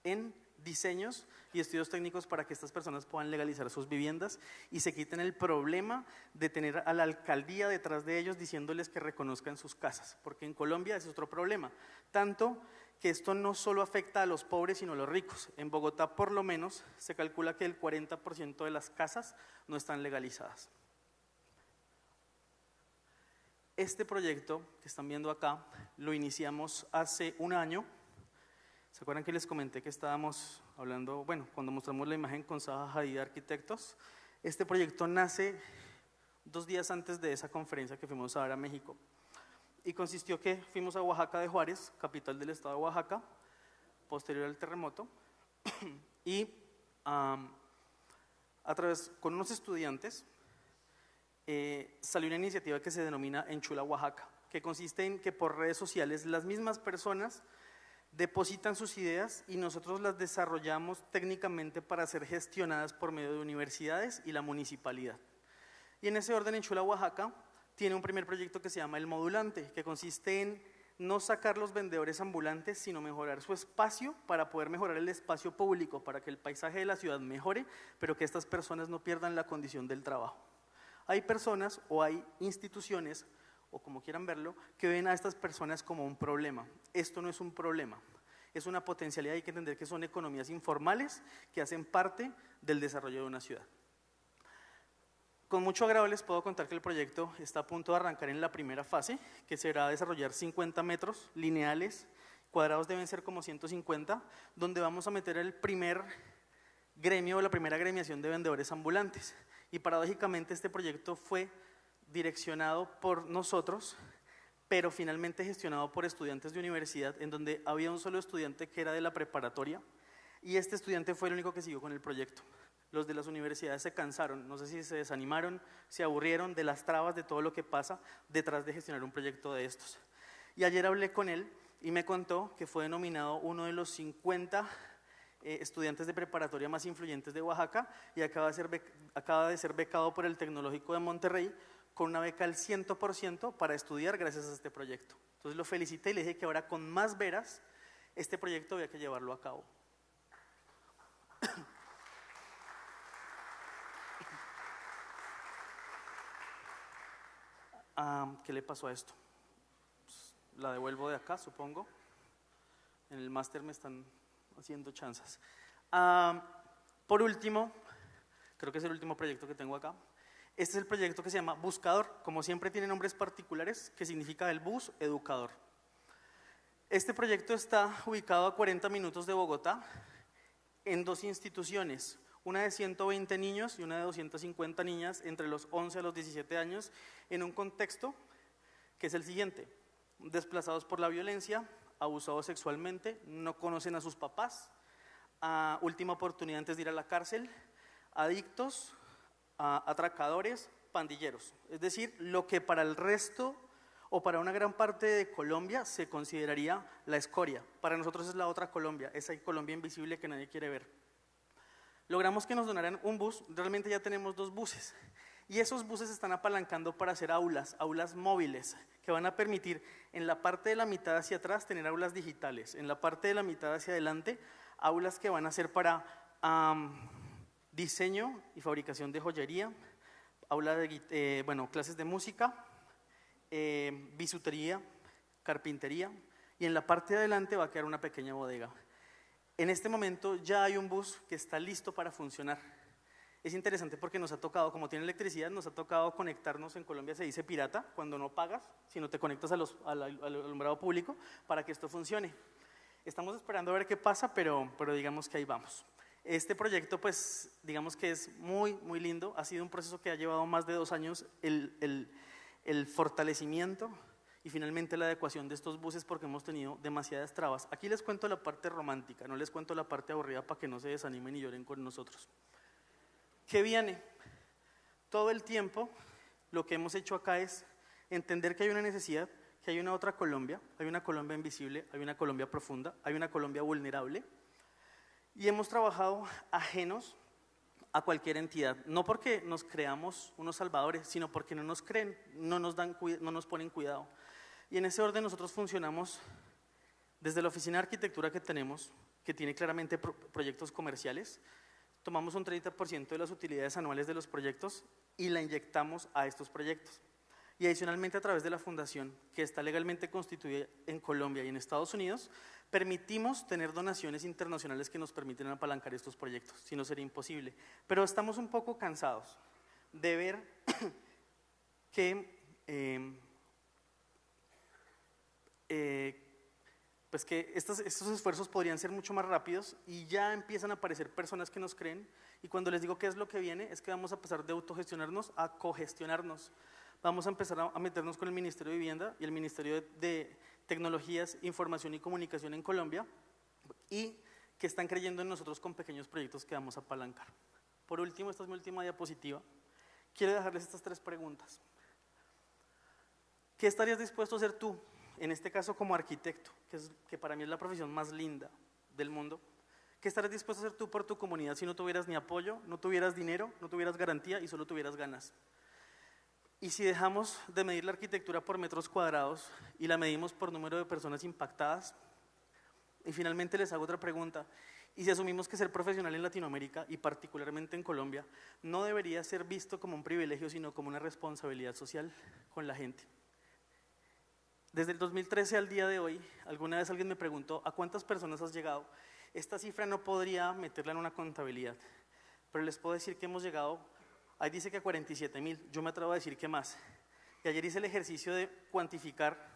en diseños y estudios técnicos para que estas personas puedan legalizar sus viviendas y se quiten el problema de tener a la alcaldía detrás de ellos diciéndoles que reconozcan sus casas, porque en Colombia ese es otro problema, tanto que esto no solo afecta a los pobres sino a los ricos. En Bogotá por lo menos se calcula que el 40% de las casas no están legalizadas. Este proyecto que están viendo acá lo iniciamos hace 1 año. ¿Se acuerdan que les comenté que estábamos hablando, bueno, cuando mostramos la imagen con Zaha Hadid Arquitectos? Este proyecto nace 2 días antes de esa conferencia que fuimos a dar a México. y consistió que fuimos a Oaxaca de Juárez, capital del estado de Oaxaca, posterior al terremoto, y con unos estudiantes salió una iniciativa que se denomina Enchula Oaxaca, que consiste en que por redes sociales las mismas personas depositan sus ideas y nosotros las desarrollamos técnicamente para ser gestionadas por medio de universidades y la municipalidad. Y en ese orden, Enchula Oaxaca tiene un primer proyecto que se llama El Modulante, que consiste en no sacar los vendedores ambulantes, sino mejorar su espacio para poder mejorar el espacio público, para que el paisaje de la ciudad mejore, pero que estas personas no pierdan la condición del trabajo. Hay personas o hay instituciones, o como quieran verlo, que ven a estas personas como un problema. Esto no es un problema, es una potencialidad. Hay que entender que son economías informales que hacen parte del desarrollo de una ciudad. Con mucho agrado les puedo contar que el proyecto está a punto de arrancar en la primera fase, que será desarrollar 50 metros lineales, cuadrados deben ser como 150, donde vamos a meter el primer gremio o la primera gremiación de vendedores ambulantes. Y paradójicamente este proyecto fue direccionado por nosotros, pero finalmente gestionado por estudiantes de universidad, en donde había un solo estudiante que era de la preparatoria, y este estudiante fue el único que siguió con el proyecto. Los de las universidades se cansaron, no sé si se desanimaron, se aburrieron de las trabas, de todo lo que pasa detrás de gestionar un proyecto de estos. Y ayer hablé con él y me contó que fue denominado uno de los 50 estudiantes de preparatoria más influyentes de Oaxaca y acaba de ser becado por el Tecnológico de Monterrey con una beca al 100% para estudiar gracias a este proyecto. Entonces lo felicité y le dije que ahora con más veras este proyecto había que llevarlo a cabo. ¿Qué le pasó a esto? Pues, la devuelvo de acá, supongo. En el máster me están haciendo chanzas. Por último, creo que es el último proyecto que tengo acá. Este es el proyecto que se llama Buscador. Como siempre tiene nombres particulares, que significa el bus educador. Este proyecto está ubicado a 40 minutos de Bogotá, en dos instituciones, una de 120 niños y una de 250 niñas entre los 11 a los 17 años, en un contexto que es el siguiente: desplazados por la violencia, abusados sexualmente, no conocen a sus papás, última oportunidad antes de ir a la cárcel, adictos, atracadores, pandilleros. Es decir, lo que para el resto o para una gran parte de Colombia se consideraría la escoria. Para nosotros es la otra Colombia, esa Colombia invisible que nadie quiere ver. Logramos que nos donaran un bus, realmente ya tenemos 2 buses. Y esos buses están apalancando para hacer aulas móviles, que van a permitir en la parte de la mitad hacia atrás tener aulas digitales, en la parte de la mitad hacia adelante, aulas que van a ser para diseño y fabricación de joyería, clases de música, bisutería, carpintería, y en la parte de adelante va a quedar una pequeña bodega. En este momento ya hay un bus que está listo para funcionar. Es interesante porque nos ha tocado, como tiene electricidad, nos ha tocado conectarnos. En Colombia se dice pirata, cuando no pagas, sino te conectas al alumbrado público para que esto funcione. Estamos esperando a ver qué pasa, pero digamos que ahí vamos. Este proyecto, pues, digamos que es muy, muy lindo. Ha sido un proceso que ha llevado más de 2 años el fortalecimiento y finalmente la adecuación de estos buses, porque hemos tenido demasiadas trabas. Aquí les cuento la parte romántica, no les cuento la parte aburrida para que no se desanimen y lloren con nosotros. ¿Qué viene? Todo el tiempo lo que hemos hecho acá es entender que hay una necesidad, que hay una otra Colombia, hay una Colombia invisible, hay una Colombia profunda, hay una Colombia vulnerable, y hemos trabajado ajenos a cualquier entidad, no porque nos creamos unos salvadores, sino porque no nos creen, no nos ponen cuidado. Y en ese orden nosotros funcionamos desde la oficina de arquitectura que tenemos, que tiene claramente proyectos comerciales. Tomamos un 30% de las utilidades anuales de los proyectos y la inyectamos a estos proyectos. Y adicionalmente, a través de la fundación, que está legalmente constituida en Colombia y en Estados Unidos, permitimos tener donaciones internacionales que nos permiten apalancar estos proyectos, si no sería imposible. Pero estamos un poco cansados de ver que estos esfuerzos podrían ser mucho más rápidos, y ya empiezan a aparecer personas que nos creen, y cuando les digo qué es lo que viene, es que vamos a pasar de autogestionarnos a cogestionarnos, vamos a empezar a meternos con el Ministerio de Vivienda y el Ministerio de Tecnologías, Información y Comunicación en Colombia, y que están creyendo en nosotros con pequeños proyectos que vamos a apalancar. Por último, esta es mi última diapositiva, quiero dejarles estas 3 preguntas. ¿Qué estarías dispuesto a hacer tú, en este caso como arquitecto, que para mí es la profesión más linda del mundo? ¿Qué estarías dispuesto a hacer tú por tu comunidad si no tuvieras ni apoyo, no tuvieras dinero, no tuvieras garantía y solo tuvieras ganas? Y si dejamos de medir la arquitectura por metros cuadrados y la medimos por número de personas impactadas, y finalmente les hago otra pregunta, y si asumimos que ser profesional en Latinoamérica y particularmente en Colombia no debería ser visto como un privilegio sino como una responsabilidad social con la gente. Desde el 2013 al día de hoy, alguna vez alguien me preguntó ¿a cuántas personas has llegado? Esta cifra no podría meterla en una contabilidad, pero les puedo decir que hemos llegado, ahí dice que a 47,000, yo me atrevo a decir que más. Y ayer hice el ejercicio de cuantificar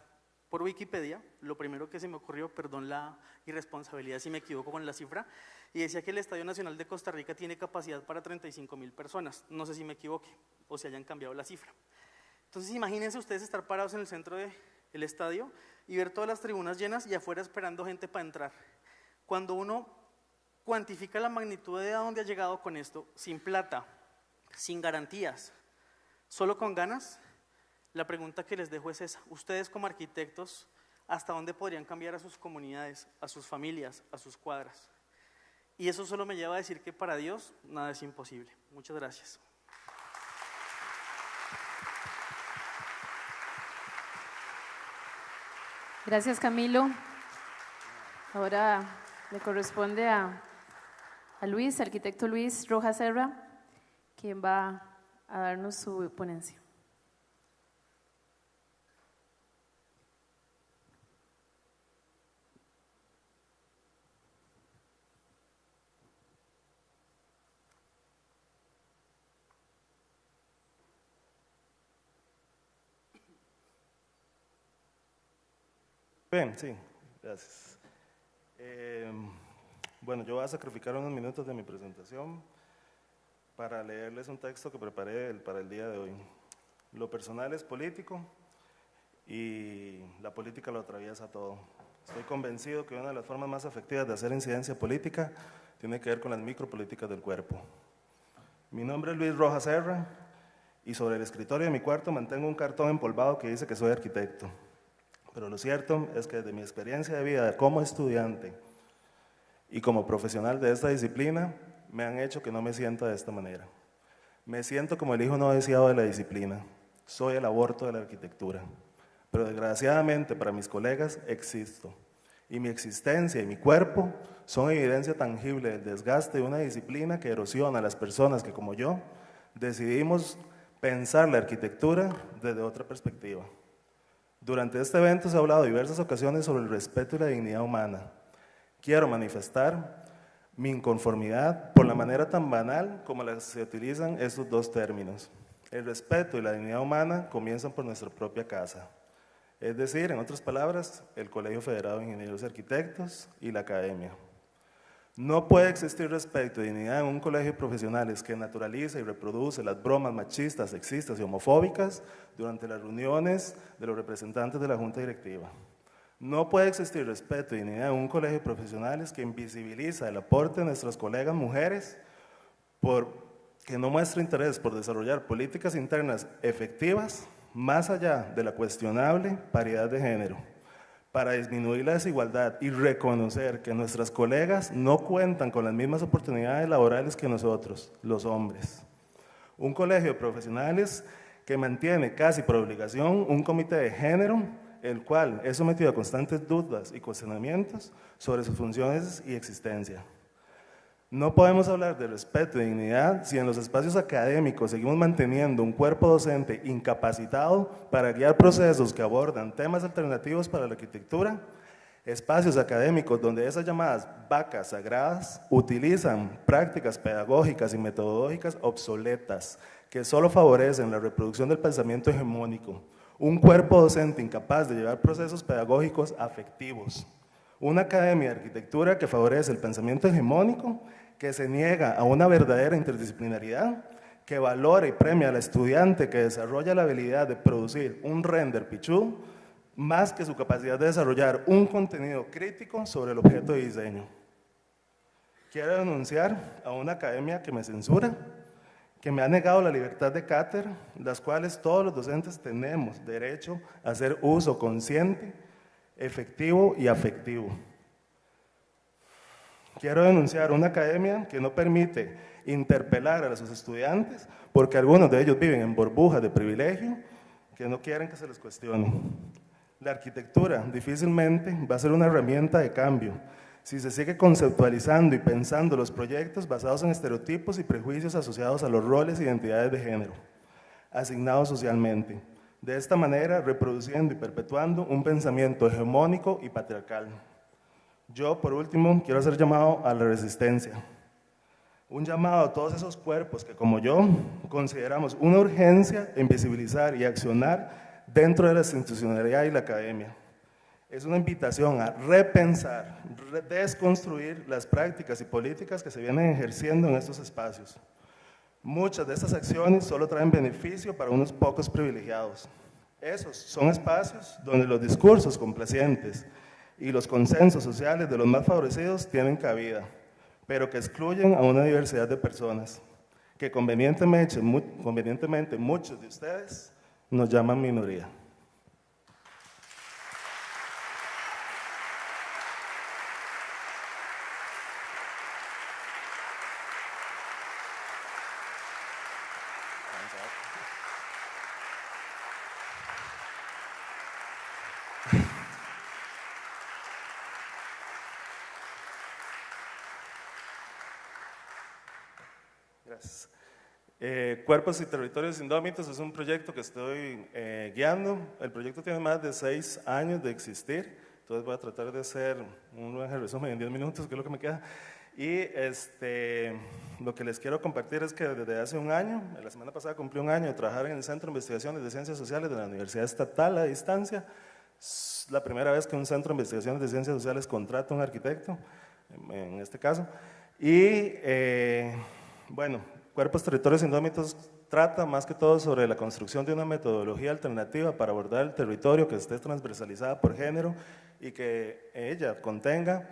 por Wikipedia, lo primero que se me ocurrió, perdón la irresponsabilidad si me equivoco con la cifra, y decía que el Estadio Nacional de Costa Rica tiene capacidad para 35,000 personas, no sé si me equivoqué o si hayan cambiado la cifra. Entonces imagínense ustedes estar parados en el centro del estadio y ver todas las tribunas llenas y afuera esperando gente para entrar. Cuando uno cuantifica la magnitud de a dónde ha llegado con esto, sin plata, sin garantías, solo con ganas, la pregunta que les dejo es esa. Ustedes como arquitectos, ¿hasta dónde podrían cambiar a sus comunidades, a sus familias, a sus cuadras? Y eso solo me lleva a decir que para Dios nada es imposible. Muchas gracias. Gracias, Camilo. Ahora le corresponde a Luis, arquitecto Luis Rojas Serra, quien va a darnos su ponencia. Bien, sí, gracias. Bueno, yo voy a sacrificar unos minutos de mi presentación para leerles un texto que preparé para el día de hoy. Lo personal es político y la política lo atraviesa todo. Estoy convencido que una de las formas más efectivas de hacer incidencia política tiene que ver con las micropolíticas del cuerpo. Mi nombre es Luis Rojas Serra y sobre el escritorio de mi cuarto mantengo un cartón empolvado que dice que soy arquitecto. Pero lo cierto es que desde mi experiencia de vida como estudiante y como profesional de esta disciplina, me han hecho que no me sienta de esta manera. Me siento como el hijo no deseado de la disciplina. Soy el aborto de la arquitectura. Pero desgraciadamente para mis colegas existo. Y mi existencia y mi cuerpo son evidencia tangible del desgaste de una disciplina que erosiona a las personas que, como yo, decidimos pensar la arquitectura desde otra perspectiva. Durante este evento se ha hablado en diversas ocasiones sobre el respeto y la dignidad humana. Quiero manifestar mi inconformidad por la manera tan banal como se utilizan estos dos términos. El respeto y la dignidad humana comienzan por nuestra propia casa. Es decir, en otras palabras, el Colegio Federado de Ingenieros y Arquitectos y la academia. No puede existir respeto y dignidad en un colegio de profesionales que naturaliza y reproduce las bromas machistas, sexistas y homofóbicas durante las reuniones de los representantes de la Junta Directiva. No puede existir respeto y dignidad en un colegio de profesionales que invisibiliza el aporte de nuestras colegas mujeres que no muestra interés por desarrollar políticas internas efectivas más allá de la cuestionable paridad de género, para disminuir la desigualdad y reconocer que nuestras colegas no cuentan con las mismas oportunidades laborales que nosotros, los hombres. Un colegio de profesionales que mantiene casi por obligación un comité de género, el cual es sometido a constantes dudas y cuestionamientos sobre sus funciones y existencia. No podemos hablar de respeto y dignidad si en los espacios académicos seguimos manteniendo un cuerpo docente incapacitado para guiar procesos que abordan temas alternativos para la arquitectura, espacios académicos donde esas llamadas vacas sagradas utilizan prácticas pedagógicas y metodológicas obsoletas que solo favorecen la reproducción del pensamiento hegemónico, un cuerpo docente incapaz de llevar procesos pedagógicos afectivos, una academia de arquitectura que favorece el pensamiento hegemónico, que se niega a una verdadera interdisciplinaridad, que valora y premia al estudiante que desarrolla la habilidad de producir un render pichudo, más que su capacidad de desarrollar un contenido crítico sobre el objeto de diseño. Quiero denunciar a una academia que me censura, que me ha negado la libertad de cátedra, las cuales todos los docentes tenemos derecho a hacer uso consciente, efectivo y afectivo. Quiero denunciar una academia que no permite interpelar a sus estudiantes porque algunos de ellos viven en burbujas de privilegio que no quieren que se les cuestione. La arquitectura difícilmente va a ser una herramienta de cambio si se sigue conceptualizando y pensando los proyectos basados en estereotipos y prejuicios asociados a los roles e identidades de género, asignados socialmente. De esta manera, reproduciendo y perpetuando un pensamiento hegemónico y patriarcal. Yo, por último, quiero hacer llamado a la resistencia. Un llamado a todos esos cuerpos que, como yo, consideramos una urgencia en visibilizar y accionar dentro de la institucionalidad y la academia. Es una invitación a repensar, desconstruir las prácticas y políticas que se vienen ejerciendo en estos espacios. Muchas de estas acciones solo traen beneficio para unos pocos privilegiados. Esos son espacios donde los discursos complacientes y los consensos sociales de los más favorecidos tienen cabida, pero que excluyen a una diversidad de personas, que convenientemente muchos de ustedes nos llaman minoría. Gracias. Cuerpos y Territorios Indómitos es un proyecto que estoy guiando. El proyecto tiene más de 6 años de existir, entonces voy a tratar de hacer un resumen en 10 minutos, que es lo que me queda. Y lo que les quiero compartir es que desde hace un año, la semana pasada cumplí un año de trabajar en el Centro de Investigaciones de Ciencias Sociales de la Universidad Estatal a distancia. Es la primera vez que un Centro de Investigaciones de Ciencias Sociales contrata a un arquitecto, en este caso. Y bueno, Cuerpos, Territorios Indómitos trata más que todo sobre la construcción de una metodología alternativa para abordar el territorio que esté transversalizada por género y que ella contenga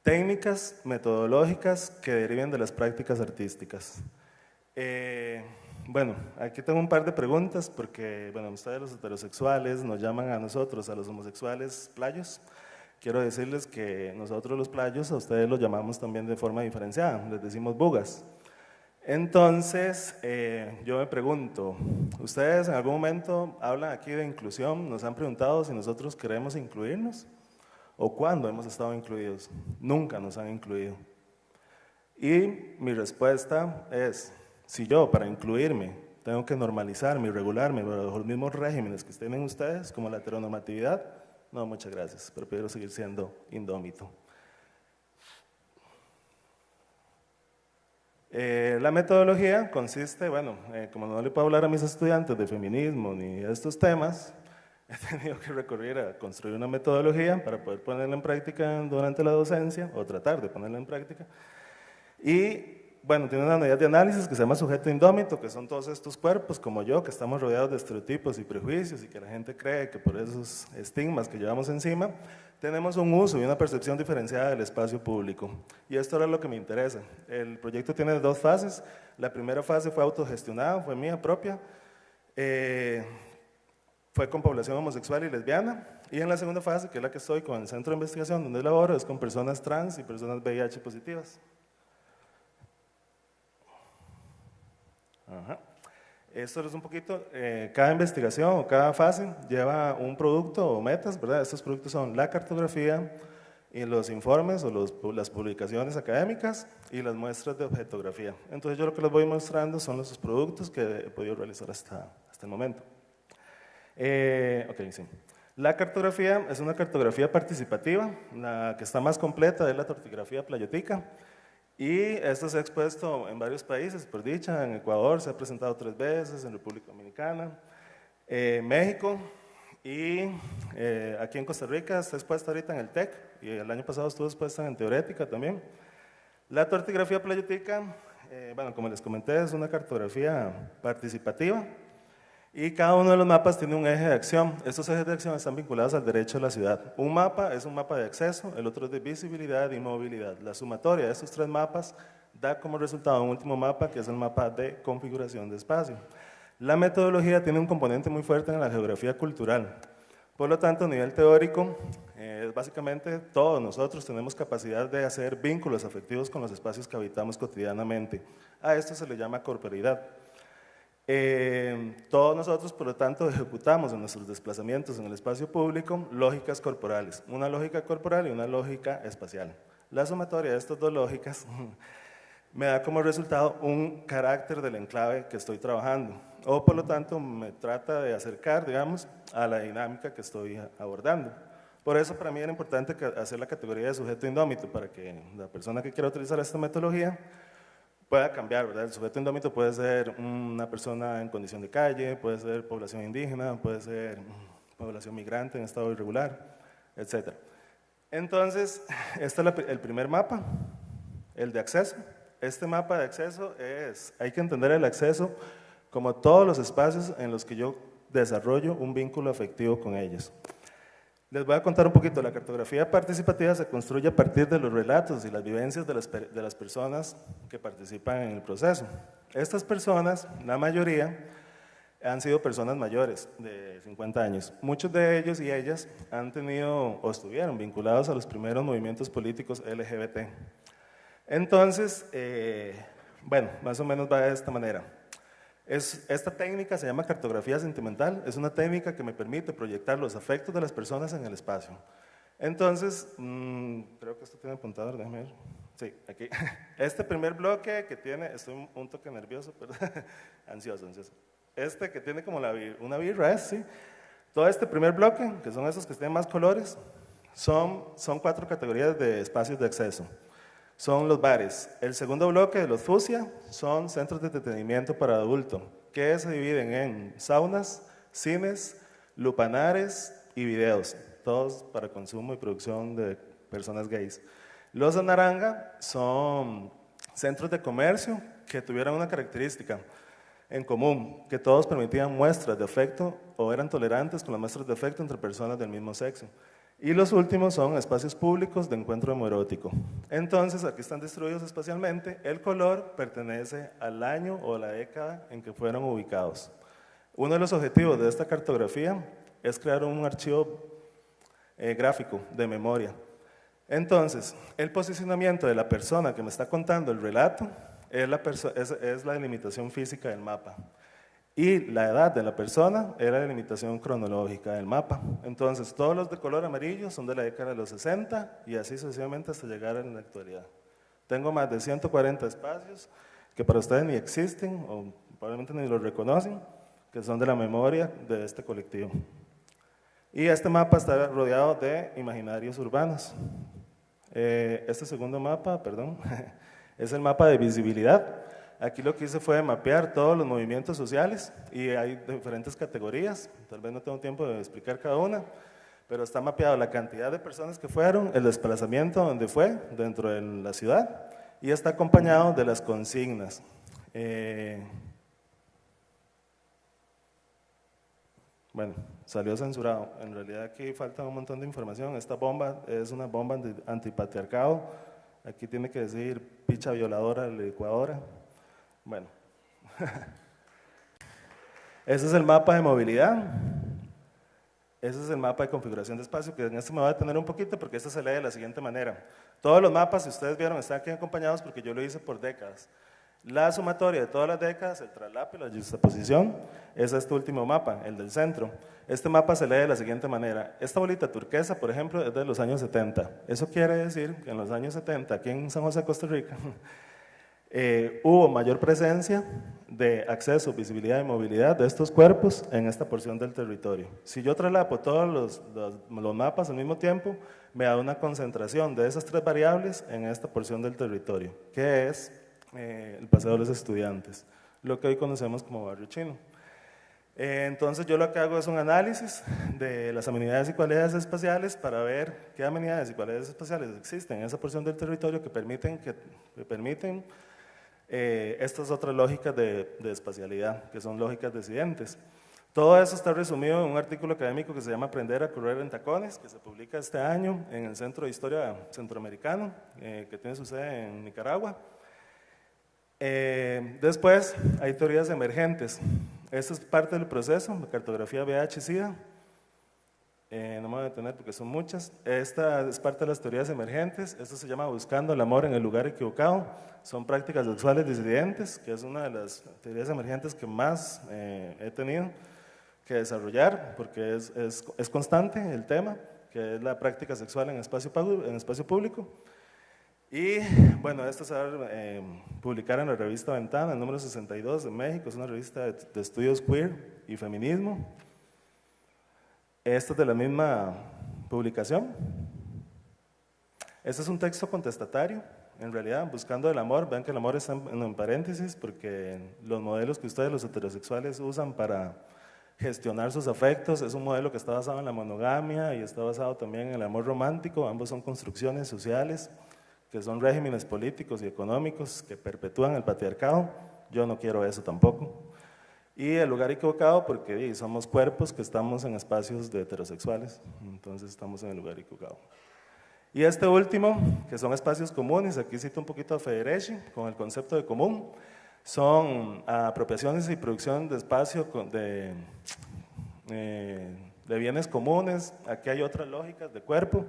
técnicas metodológicas que deriven de las prácticas artísticas. Bueno, aquí tengo un par de preguntas porque, bueno, ustedes los heterosexuales nos llaman a nosotros, a los homosexuales, playos. Quiero decirles que nosotros los playos a ustedes los llamamos también de forma diferenciada, les decimos bugas. Entonces, yo me pregunto, ¿ustedes en algún momento hablan aquí de inclusión? ¿Nos han preguntado si nosotros queremos incluirnos? ¿O cuándo hemos estado incluidos? Nunca nos han incluido. Y mi respuesta es, si yo para incluirme tengo que normalizarme y regularme bajo los mismos regímenes que tienen ustedes, como la heteronormatividad, no, muchas gracias, prefiero seguir siendo indómito. La metodología consiste, bueno, como no le puedo hablar a mis estudiantes de feminismo ni de estos temas, he tenido que recurrir a construir una metodología para poder ponerla en práctica durante la docencia, o tratar de ponerla en práctica. Y bueno, tiene una unidad de análisis que se llama sujeto indómito, que son todos estos cuerpos como yo, que estamos rodeados de estereotipos y prejuicios y que la gente cree que por esos estigmas que llevamos encima, tenemos un uso y una percepción diferenciada del espacio público. Y esto era lo que me interesa. El proyecto tiene 2 fases. La primera fase fue autogestionada, fue mía propia, fue con población homosexual y lesbiana. Y en la segunda fase, que es la que estoy con el centro de investigación donde laboro, es con personas trans y personas VIH positivas. Ajá. Esto es un poquito, cada investigación o cada fase lleva un producto o metas, ¿verdad? Estos productos son la cartografía y los informes o las publicaciones académicas y las muestras de objetografía. Entonces yo lo que les voy mostrando son los productos que he podido realizar hasta el momento. Ok, sí. La cartografía es una cartografía participativa, la que está más completa es la cartografía playotica. Y esto se ha expuesto en varios países, por dicha, en Ecuador se ha presentado 3 veces, en República Dominicana, México y aquí en Costa Rica está expuesta ahorita en el TEC y el año pasado estuvo expuesta en Teorética también. La cartografía playotica bueno, como les comenté, es una cartografía participativa y cada uno de los mapas tiene un eje de acción. Estos ejes de acción están vinculados al derecho de la ciudad. Un mapa es un mapa de acceso, el otro es de visibilidad y movilidad. La sumatoria de estos tres mapas da como resultado un último mapa, que es el mapa de configuración de espacio. La metodología tiene un componente muy fuerte en la geografía cultural. Por lo tanto, a nivel teórico, básicamente todos nosotros tenemos capacidad de hacer vínculos afectivos con los espacios que habitamos cotidianamente. A esto se le llama corporeidad. Todos nosotros, por lo tanto, ejecutamos en nuestros desplazamientos en el espacio público lógicas corporales, una lógica corporal y una lógica espacial. La sumatoria de estas dos lógicas me da como resultado un carácter del enclave que estoy trabajando, o por lo tanto me trata de acercar, digamos, a la dinámica que estoy abordando. Por eso para mí era importante hacer la categoría de sujeto indómito, para que la persona que quiera utilizar esta metodología pueda cambiar, ¿verdad? El sujeto indómito puede ser una persona en condición de calle, puede ser población indígena, puede ser población migrante en estado irregular, etc. Entonces, este es el primer mapa, el de acceso. Este mapa de acceso hay que entender el acceso como todos los espacios en los que yo desarrollo un vínculo afectivo con ellos. Les voy a contar un poquito. La cartografía participativa se construye a partir de los relatos y las vivencias de las personas que participan en el proceso. Estas personas, la mayoría, han sido personas mayores de 50 años. Muchos de ellos y ellas han tenido o estuvieron vinculados a los primeros movimientos políticos LGBT. Entonces, bueno, más o menos va de esta manera. Esta técnica se llama cartografía sentimental, es una técnica que me permite proyectar los afectos de las personas en el espacio. Entonces, creo que esto tiene apuntador, déjame ver. Sí, aquí. Este primer bloque que tiene, estoy un toque nervioso, pero ansioso. Este que tiene como una birra, sí. Todo este primer bloque, que son esos que tienen más colores, son 4 categorías de espacios de acceso. Son los bares. El segundo bloque de los fucsia son centros de entretenimiento para adulto, que se dividen en saunas, cines, lupanares y videos, todos para consumo y producción de personas gays. Los de naranja son centros de comercio que tuvieran una característica en común, que todos permitían muestras de afecto o eran tolerantes con las muestras de afecto entre personas del mismo sexo. Y los últimos son espacios públicos de encuentro homoerótico. Entonces, aquí están distribuidos espacialmente. El color pertenece al año o la década en que fueron ubicados. Uno de los objetivos de esta cartografía es crear un archivo gráfico de memoria. Entonces, el posicionamiento de la persona que me está contando el relato es la delimitación física del mapa. Y la edad de la persona era la delimitación cronológica del mapa. Entonces, todos los de color amarillo son de la década de los 60 y así sucesivamente hasta llegar a la actualidad. Tengo más de 140 espacios que para ustedes ni existen o probablemente ni los reconocen, que son de la memoria de este colectivo. Y este mapa está rodeado de imaginarios urbanos. Este segundo mapa, perdón, es el mapa de visibilidad. Aquí lo que hice fue mapear todos los movimientos sociales y hay diferentes categorías, tal vez no tengo tiempo de explicar cada una, pero está mapeado la cantidad de personas que fueron, el desplazamiento donde fue, dentro de la ciudad, y está acompañado de las consignas. Bueno, salió censurado, en realidad aquí falta un montón de información. Esta bomba es una bomba antipatriarcado, aquí tiene que decir picha violadora licuadora. Bueno, ese es el mapa de movilidad, ese es el mapa de configuración de espacio, que en este me voy a detener un poquito porque este se lee de la siguiente manera. Todos los mapas, si ustedes vieron, están aquí acompañados porque yo lo hice por décadas. La sumatoria de todas las décadas, el traslape, la juxtaposición, es este último mapa, el del centro. Este mapa se lee de la siguiente manera. Esta bolita turquesa, por ejemplo, es de los años 70. Eso quiere decir que en los años 70, aquí en San José, Costa Rica, hubo mayor presencia de acceso, visibilidad y movilidad de estos cuerpos en esta porción del territorio. Si yo traslapo todos los mapas al mismo tiempo, me da una concentración de esas 3 variables en esta porción del territorio, que es el Paseo de los Estudiantes, lo que hoy conocemos como Barrio Chino. Entonces yo lo que hago es un análisis de las amenidades y cualidades espaciales para ver qué amenidades y cualidades espaciales existen en esa porción del territorio que permiten estas otras lógicas de espacialidad, que son lógicas disidentes. Todo eso está resumido en un artículo académico que se llama Aprender a correr en tacones, que se publica este año en el Centro de Historia Centroamericano, que tiene su sede en Nicaragua. Después hay teorías emergentes. Esta es parte del proceso, la cartografía VIH-Sida. No me voy a detener porque son muchas. Esta es parte de las teorías emergentes. Esto se llama Buscando el amor en el lugar equivocado. Son prácticas sexuales disidentes, que es una de las teorías emergentes que más he tenido que desarrollar, porque es constante el tema, que es la práctica sexual en espacio público. Y bueno, esto se va a publicar en la revista Ventana, el número 62 de México, es una revista de estudios queer y feminismo. Esta es de la misma publicación. Este es un texto contestatario, en realidad, buscando el amor. Vean que el amor está en paréntesis, porque los modelos que ustedes, los heterosexuales, usan para gestionar sus afectos, es un modelo que está basado en la monogamia y está basado también en el amor romántico. Ambos son construcciones sociales, que son regímenes políticos y económicos que perpetúan el patriarcado. Yo no quiero eso tampoco. Y el lugar equivocado porque somos cuerpos que estamos en espacios de heterosexuales, entonces estamos en el lugar equivocado. Y este último, que son espacios comunes, aquí cito un poquito a Federici con el concepto de común, son apropiaciones y producción de espacio de bienes comunes. Aquí hay otras lógicas de cuerpo.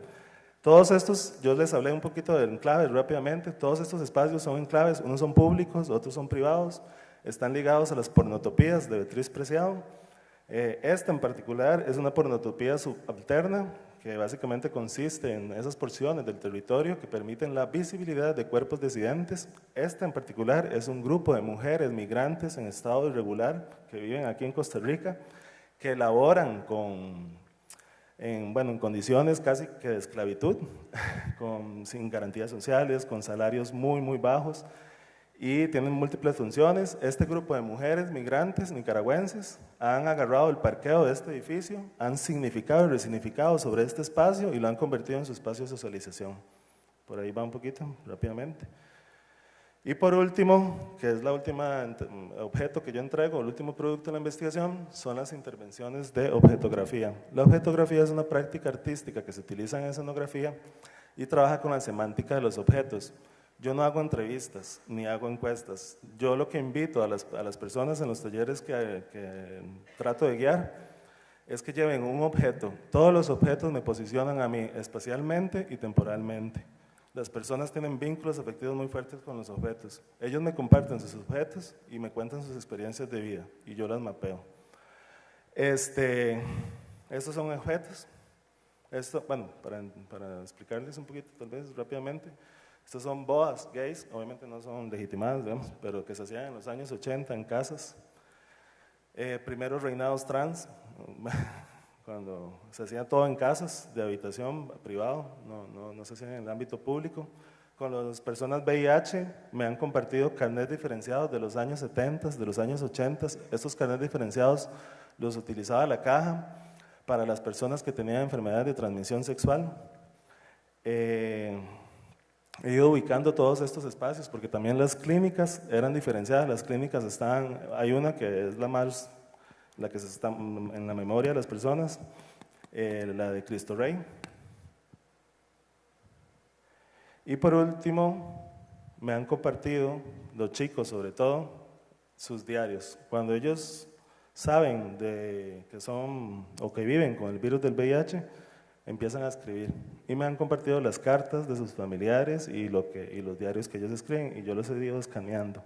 Todos estos, yo les hablé un poquito de enclaves rápidamente, todos estos espacios son enclaves, unos son públicos, otros son privados, están ligados a las pornotopías de Beatriz Preciado. Esta en particular es una pornotopía subalterna, que básicamente consiste en esas porciones del territorio que permiten la visibilidad de cuerpos disidentes. Esta en particular es un grupo de mujeres migrantes en estado irregular que viven aquí en Costa Rica, que laboran en condiciones casi que de esclavitud, sin garantías sociales, con salarios muy, muy bajos, y tienen múltiples funciones. Este grupo de mujeres migrantes nicaragüenses han agarrado el parqueo de este edificio, han significado y resignificado sobre este espacio y lo han convertido en su espacio de socialización. Por ahí va un poquito, rápidamente. Y por último, que es la última objeto que yo entrego, el último producto de la investigación, son las intervenciones de objetografía. La objetografía es una práctica artística que se utiliza en escenografía y trabaja con la semántica de los objetos. Yo no hago entrevistas ni hago encuestas. Yo lo que invito a las personas en los talleres que trato de guiar es que lleven un objeto. Todos los objetos me posicionan a mí espacialmente y temporalmente. Las personas tienen vínculos afectivos muy fuertes con los objetos. Ellos me comparten sus objetos y me cuentan sus experiencias de vida y yo las mapeo. Estos son objetos. Bueno, para explicarles un poquito tal vez rápidamente. Estos son bodas gays, obviamente no son legitimadas, digamos, pero que se hacían en los años 80 en casas. Primeros reinados trans, cuando se hacía todo en casas de habitación privado, no se hacía en el ámbito público. Con las personas VIH me han compartido carnets diferenciados de los años 70, de los años 80. Estos carnets diferenciados los utilizaba la caja para las personas que tenían enfermedades de transmisión sexual. He ido ubicando todos estos espacios porque también las clínicas eran diferenciadas. Las clínicas hay una que es la que está en la memoria de las personas, la de Cristo Rey. Y por último, me han compartido, los chicos sobre todo, sus diarios. Cuando ellos saben que son o que viven con el virus del VIH, empiezan a escribir. Y me han compartido las cartas de sus familiares y los diarios que ellos escriben, y yo los he ido escaneando.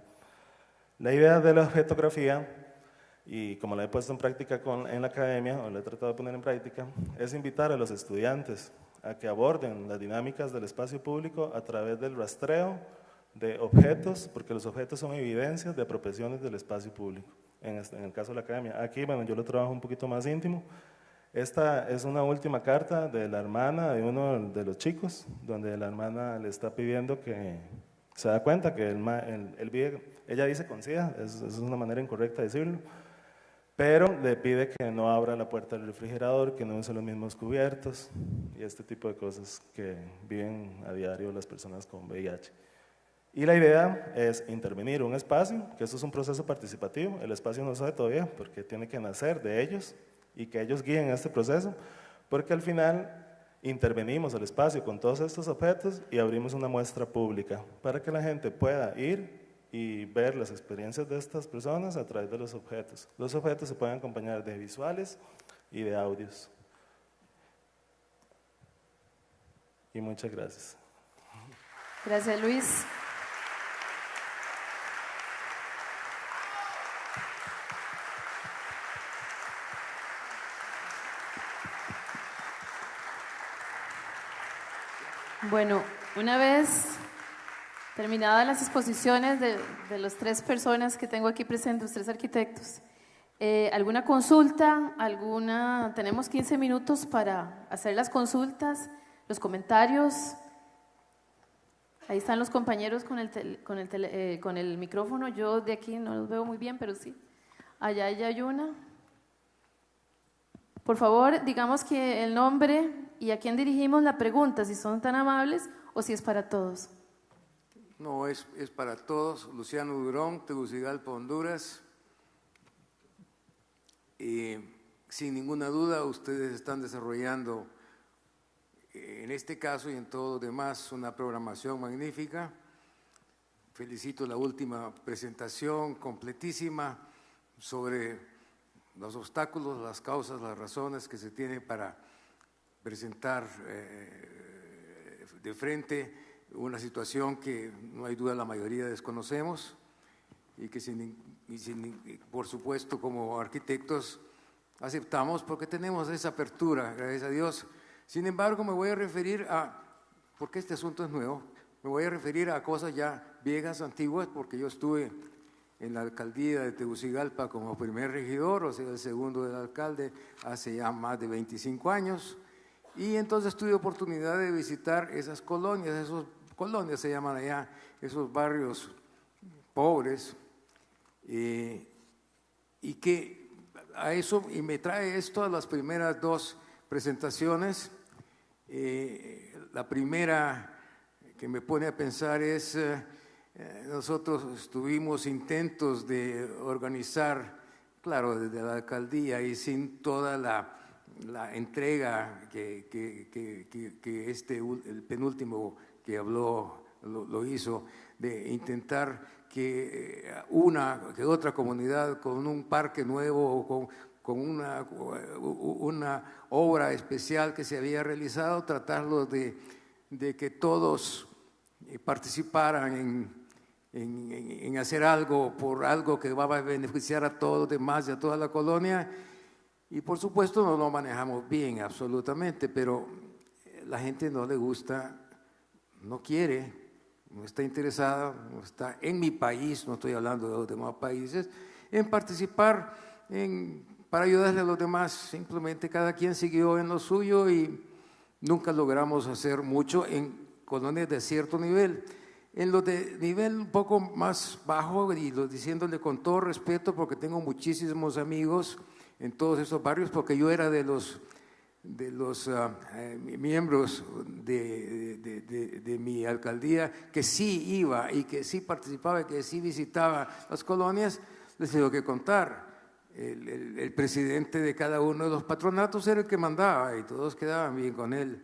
La idea de la objetografía, y como la he puesto en práctica en la academia, o la he tratado de poner en práctica, es invitar a los estudiantes a que aborden las dinámicas del espacio público a través del rastreo de objetos, porque los objetos son evidencias de apropiaciones del espacio público, en el caso de la academia. Aquí, bueno, yo lo trabajo un poquito más íntimo. Esta es una última carta de la hermana de uno de los chicos, donde la hermana le está pidiendo que se da cuenta que él vive, ella dice con SIDA, es una manera incorrecta de decirlo, pero le pide que no abra la puerta del refrigerador, que no use los mismos cubiertos y este tipo de cosas que viven a diario las personas con VIH. Y la idea es intervenir un espacio, que esto es un proceso participativo, el espacio no sabe todavía porque tiene que nacer de ellos y que ellos guíen este proceso, porque al final intervenimos el espacio con todos estos objetos y abrimos una muestra pública para que la gente pueda ir y ver las experiencias de estas personas a través de los objetos. Los objetos se pueden acompañar de visuales y de audios. Y muchas gracias. Gracias, Luis. Bueno, una vez terminadas las exposiciones de las 3 personas que tengo aquí presentes, los 3 arquitectos, ¿alguna consulta? Tenemos 15 minutos para hacer las consultas, los comentarios. Ahí están los compañeros con el micrófono. Yo de aquí no los veo muy bien, pero sí. Allá hay una. Por favor, digamos que el nombre y a quién dirigimos la pregunta, si son tan amables o si es para todos. No, es para todos. Luciano Durón, Tegucigalpa, Honduras. Sin ninguna duda, ustedes están desarrollando, en este caso y en todo lo demás, una programación magnífica. Felicito la última presentación completísima sobre los obstáculos, las causas, las razones que se tiene para presentar de frente una situación que no hay duda la mayoría desconocemos y que por supuesto como arquitectos aceptamos porque tenemos esa apertura, gracias a Dios. Sin embargo, me voy a referir porque este asunto es nuevo, me voy a referir a cosas ya viejas, antiguas, porque yo estuve en la alcaldía de Tegucigalpa como primer regidor, o sea, el segundo del alcalde, hace ya más de 25 años, y entonces tuve oportunidad de visitar esas colonias se llaman allá, esos barrios pobres, y que a eso, y me trae esto a las primeras 2 presentaciones. La primera que me pone a pensar es, nosotros tuvimos intentos de organizar, claro, desde la alcaldía y sin toda la entrega que el penúltimo que habló lo hizo, de intentar que otra comunidad con un parque nuevo o con una obra especial que se había realizado, tratarlo de que todos participaran en hacer algo por algo que va a beneficiar a todos los demás y a toda la colonia. Y por supuesto no lo manejamos bien absolutamente, pero la gente no le gusta, no quiere, no está interesada, no está en mi país, no estoy hablando de los demás países, en participar para ayudarle a los demás. Simplemente cada quien siguió en lo suyo y nunca logramos hacer mucho en colonias de cierto nivel. En los de nivel un poco más bajo, y diciéndole con todo respeto, porque tengo muchísimos amigos en todos esos barrios, porque yo era de los miembros de mi alcaldía que sí iba y que sí participaba y que sí visitaba las colonias. Les tengo que contar, el presidente de cada uno de los patronatos era el que mandaba y todos quedaban bien con él.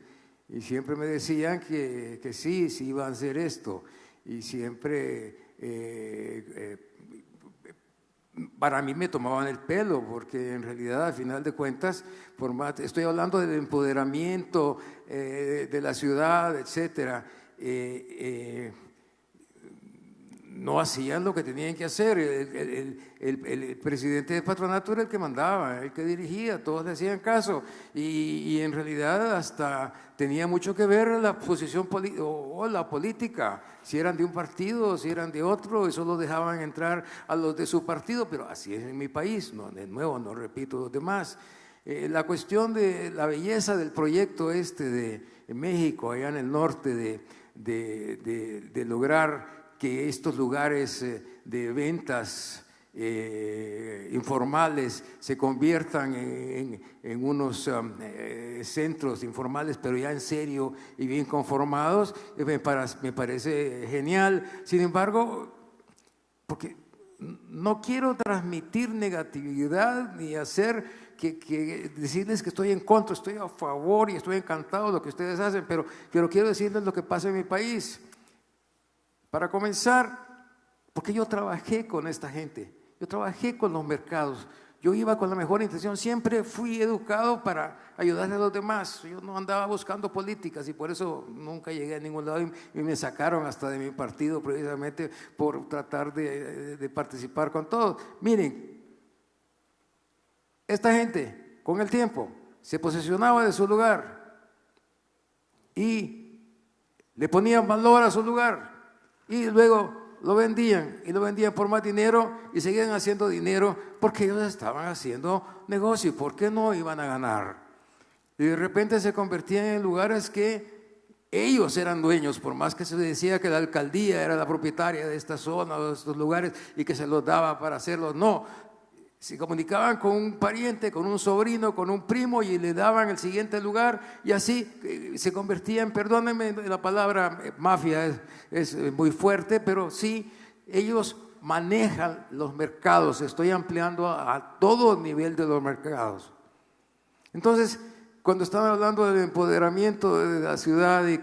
Y siempre me decían que sí iban a hacer esto. Y siempre para mí me tomaban el pelo, porque en realidad, al final de cuentas, estoy hablando del empoderamiento de la ciudad, etcétera. No hacían lo que tenían que hacer. El presidente del patronato era el que mandaba, el que dirigía, todos le hacían caso. Y en realidad hasta tenía mucho que ver la posición o la política, si eran de un partido, si eran de otro, y solo dejaban entrar a los de su partido, pero así es en mi país, no, de nuevo, no repito los demás. La cuestión de la belleza del proyecto de México, allá en el norte, de lograr que estos lugares de ventas informales se conviertan en unos centros informales, pero ya en serio y bien conformados, me parece genial. Sin embargo, porque no quiero transmitir negatividad ni hacer que decirles que estoy en contra, estoy a favor y estoy encantado de lo que ustedes hacen, pero quiero decirles lo que pasa en mi país. Para comenzar, porque yo trabajé con esta gente, yo trabajé con los mercados, yo iba con la mejor intención, siempre fui educado para ayudarle a los demás, yo no andaba buscando políticas y por eso nunca llegué a ningún lado y me sacaron hasta de mi partido precisamente por tratar de participar con todos. Miren, esta gente con el tiempo se posicionaba de su lugar y le ponían valor a su lugar y luego lo vendían y lo vendían por más dinero y seguían haciendo dinero porque ellos estaban haciendo negocio. ¿Por qué no iban a ganar? Y de repente se convertían en lugares que ellos eran dueños, por más que se decía que la alcaldía era la propietaria de esta zona o de estos lugares y que se los daba para hacerlos. No, se comunicaban con un pariente, con un sobrino, con un primo y le daban el siguiente lugar y así se convertían, perdónenme la palabra mafia es muy fuerte, pero sí, ellos manejan los mercados, estoy ampliando a todo nivel de los mercados. Entonces, cuando estaban hablando del empoderamiento de la ciudad y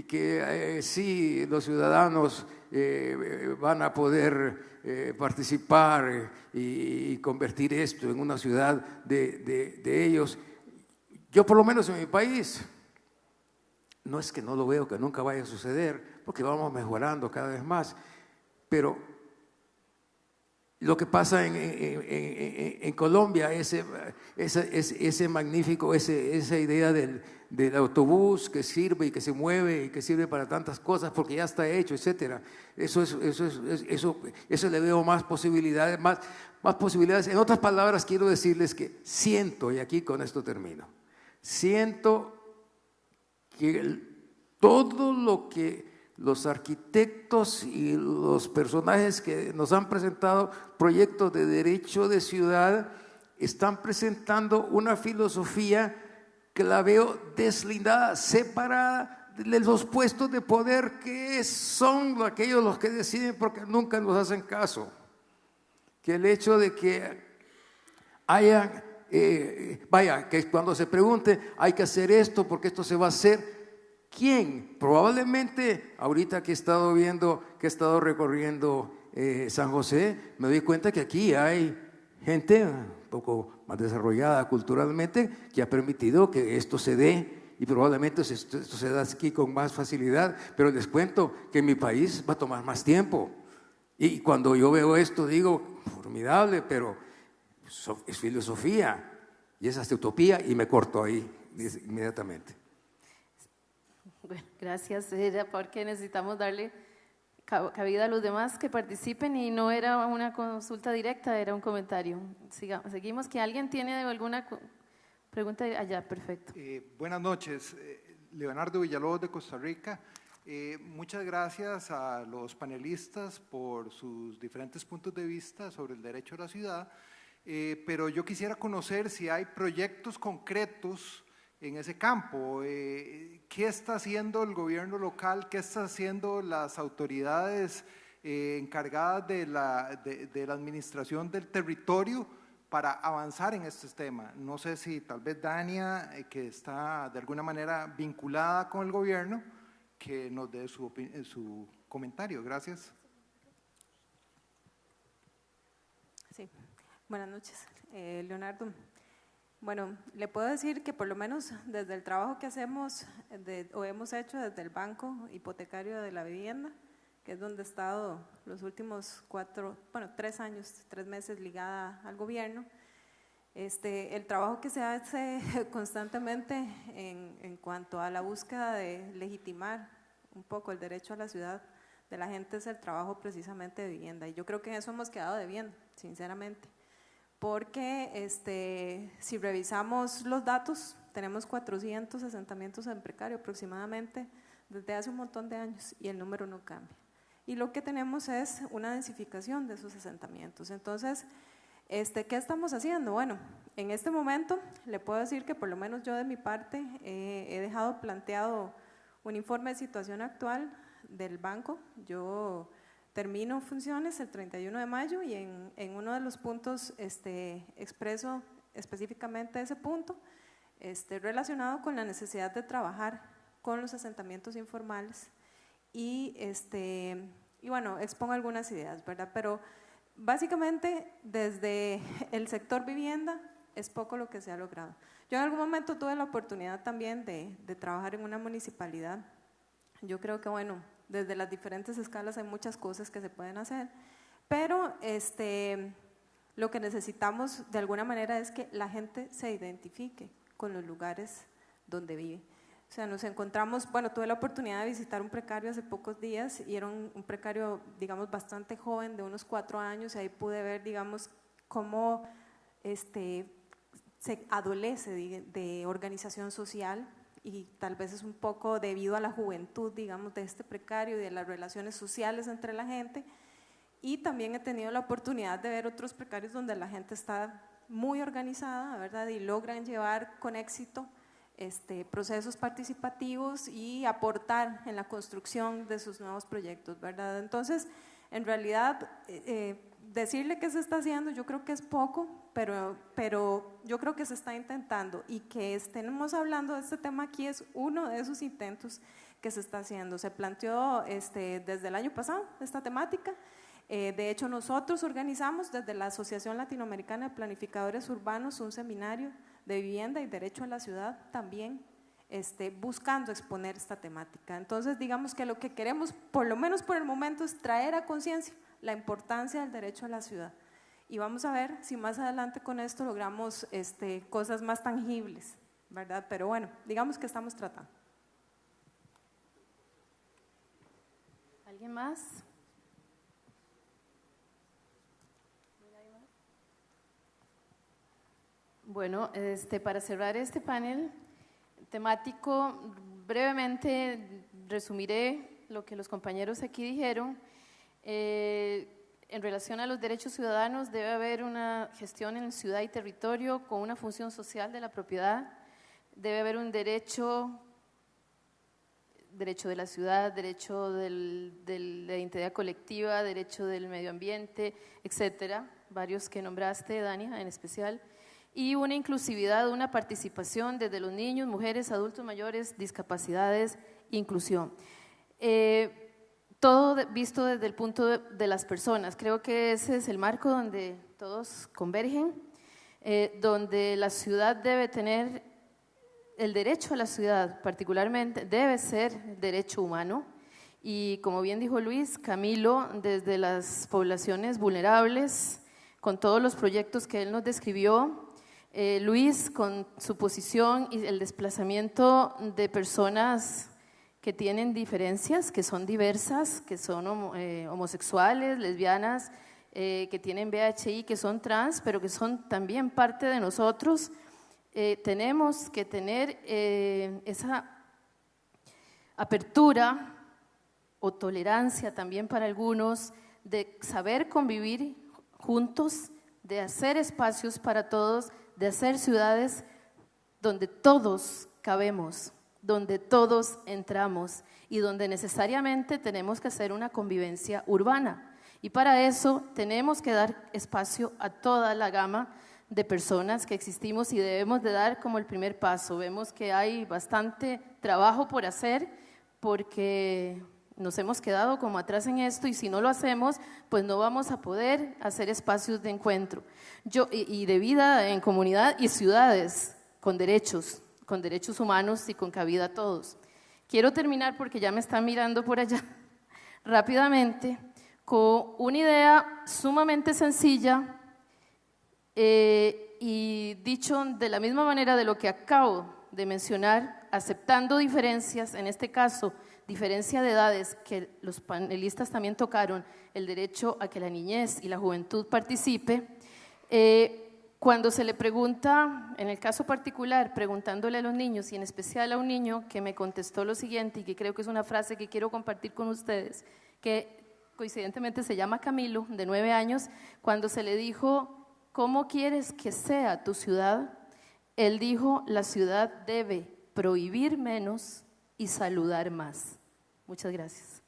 que sí, los ciudadanos van a poder participar y convertir esto en una ciudad de ellos. Yo por lo menos en mi país, no es que no lo veo, que nunca vaya a suceder, porque vamos mejorando cada vez más, pero lo que pasa en Colombia, ese magnífico, esa idea del autobús que sirve y que se mueve y que sirve para tantas cosas porque ya está hecho, etcétera. Eso le veo más posibilidades, más posibilidades. En otras palabras, quiero decirles que siento, y aquí con esto termino, siento que todo lo que los arquitectos y los personajes que nos han presentado proyectos de derecho de ciudad están presentando una filosofía que la veo deslindada, separada de los puestos de poder que son aquellos los que deciden porque nunca nos hacen caso. Que el hecho de que haya, que cuando se pregunte hay que hacer esto porque esto se va a hacer. ¿Quién? Probablemente ahorita que he estado viendo, que he estado recorriendo San José, me doy cuenta que aquí hay gente un poco más desarrollada culturalmente que ha permitido que esto se dé y probablemente esto se da aquí con más facilidad, pero les cuento que en mi país va a tomar más tiempo. Y cuando yo veo esto digo, formidable, pero es filosofía y es hasta utopía y me corto ahí inmediatamente. Bueno, gracias, era porque necesitamos darle cabida a los demás que participen y no era una consulta directa, era un comentario. Seguimos, que alguien tiene alguna pregunta allá, perfecto. Buenas noches, Leonardo Villalobos de Costa Rica. Muchas gracias a los panelistas por sus diferentes puntos de vista sobre el derecho a la ciudad, pero yo quisiera conocer si hay proyectos concretos en ese campo. ¿Qué está haciendo el gobierno local? ¿Qué están haciendo las autoridades encargadas de la administración del territorio para avanzar en este tema? No sé si tal vez Dania, que está de alguna manera vinculada con el gobierno, que nos dé su comentario. Gracias. Sí, buenas noches, Leonardo. Bueno, le puedo decir que por lo menos desde el trabajo que hacemos o hemos hecho desde el Banco Hipotecario de la Vivienda, que es donde he estado los últimos 3 años, 3 meses ligada al gobierno, el trabajo que se hace constantemente en cuanto a la búsqueda de legitimar un poco el derecho a la ciudad de la gente es el trabajo precisamente de vivienda. Y yo creo que en eso hemos quedado debiendo, sinceramente. Porque si revisamos los datos, tenemos 400 asentamientos en precario aproximadamente desde hace un montón de años y el número no cambia. y lo que tenemos es una densificación de esos asentamientos. Entonces, ¿qué estamos haciendo? Bueno, en este momento le puedo decir que por lo menos yo de mi parte he dejado planteado un informe de situación actual del banco. Yo termino funciones el 31 de mayo y en uno de los puntos expreso específicamente ese punto relacionado con la necesidad de trabajar con los asentamientos informales y bueno, expongo algunas ideas, ¿verdad? Pero básicamente desde el sector vivienda es poco lo que se ha logrado. Yo en algún momento tuve la oportunidad también de trabajar en una municipalidad. Yo creo que bueno, desde las diferentes escalas hay muchas cosas que se pueden hacer, pero lo que necesitamos de alguna manera es que la gente se identifique con los lugares donde vive. O sea, nos encontramos, bueno, tuve la oportunidad de visitar un precario hace pocos días y era un precario, digamos, bastante joven, de unos 4 años, y ahí pude ver, digamos, cómo se adolece de organización social, y tal vez es un poco debido a la juventud, digamos, de este precario y de las relaciones sociales entre la gente. Y también he tenido la oportunidad de ver otros precarios donde la gente está muy organizada, ¿verdad? Y logran llevar con éxito procesos participativos y aportar en la construcción de sus nuevos proyectos, ¿verdad? Entonces, en realidad, decirle que se está haciendo, yo creo que es poco, pero yo creo que se está intentando, y que estemos hablando de este tema aquí es uno de esos intentos que se está haciendo. Se planteó desde el año pasado esta temática. De hecho, nosotros organizamos desde la Asociación Latinoamericana de Planificadores Urbanos un seminario de vivienda y derecho a la ciudad también, buscando exponer esta temática. Entonces, digamos que lo que queremos, por lo menos por el momento, es traer a conciencia la importancia del derecho a la ciudad. Y vamos a ver si más adelante con esto logramos cosas más tangibles, ¿verdad? Pero bueno, digamos que estamos tratando. ¿Alguien más? Bueno, para cerrar este panel temático, brevemente resumiré lo que los compañeros aquí dijeron. En relación a los derechos ciudadanos, debe haber una gestión en ciudad y territorio con una función social de la propiedad. Debe haber un derecho de la ciudad, derecho de la identidad colectiva, derecho del medio ambiente, etcétera, varios que nombraste, Dania, en especial, y una inclusividad, una participación desde los niños, mujeres, adultos mayores, discapacidades, inclusión. Todo visto desde el punto de las personas. Creo que ese es el marco donde todos convergen, donde la ciudad debe tener, el derecho a la ciudad particularmente debe ser derecho humano, y como bien dijo Luis, Camilo, desde las poblaciones vulnerables, con todos los proyectos que él nos describió, Luis con su posición y el desplazamiento de personas que tienen diferencias, que son diversas, que son homosexuales, lesbianas, que tienen VIH, que son trans, pero que son también parte de nosotros. Tenemos que tener esa apertura o tolerancia también para algunos, de saber convivir juntos, de hacer espacios para todos, de hacer ciudades donde todos cabemos, donde todos entramos y donde necesariamente tenemos que hacer una convivencia urbana. Y para eso tenemos que dar espacio a toda la gama de personas que existimos, y debemos de dar como el primer paso. Vemos que hay bastante trabajo por hacer, porque nos hemos quedado como atrás en esto, y si no lo hacemos, pues no vamos a poder hacer espacios de encuentro y de vida en comunidad y ciudades con derechos humanos y con cabida a todos. Quiero terminar, porque ya me están mirando por allá, rápidamente, con una idea sumamente sencilla, y dicho de la misma manera de lo que acabo de mencionar, aceptando diferencias, en este caso diferencia de edades, que los panelistas también tocaron, el derecho a que la niñez y la juventud participe. Cuando se le pregunta, en el caso particular, preguntándole a los niños, y en especial a un niño que me contestó lo siguiente, y que creo que es una frase que quiero compartir con ustedes, que coincidentemente se llama Camilo, de 9 años, cuando se le dijo, ¿cómo quieres que sea tu ciudad? Él dijo, la ciudad debe prohibir menos y saludar más. Muchas gracias.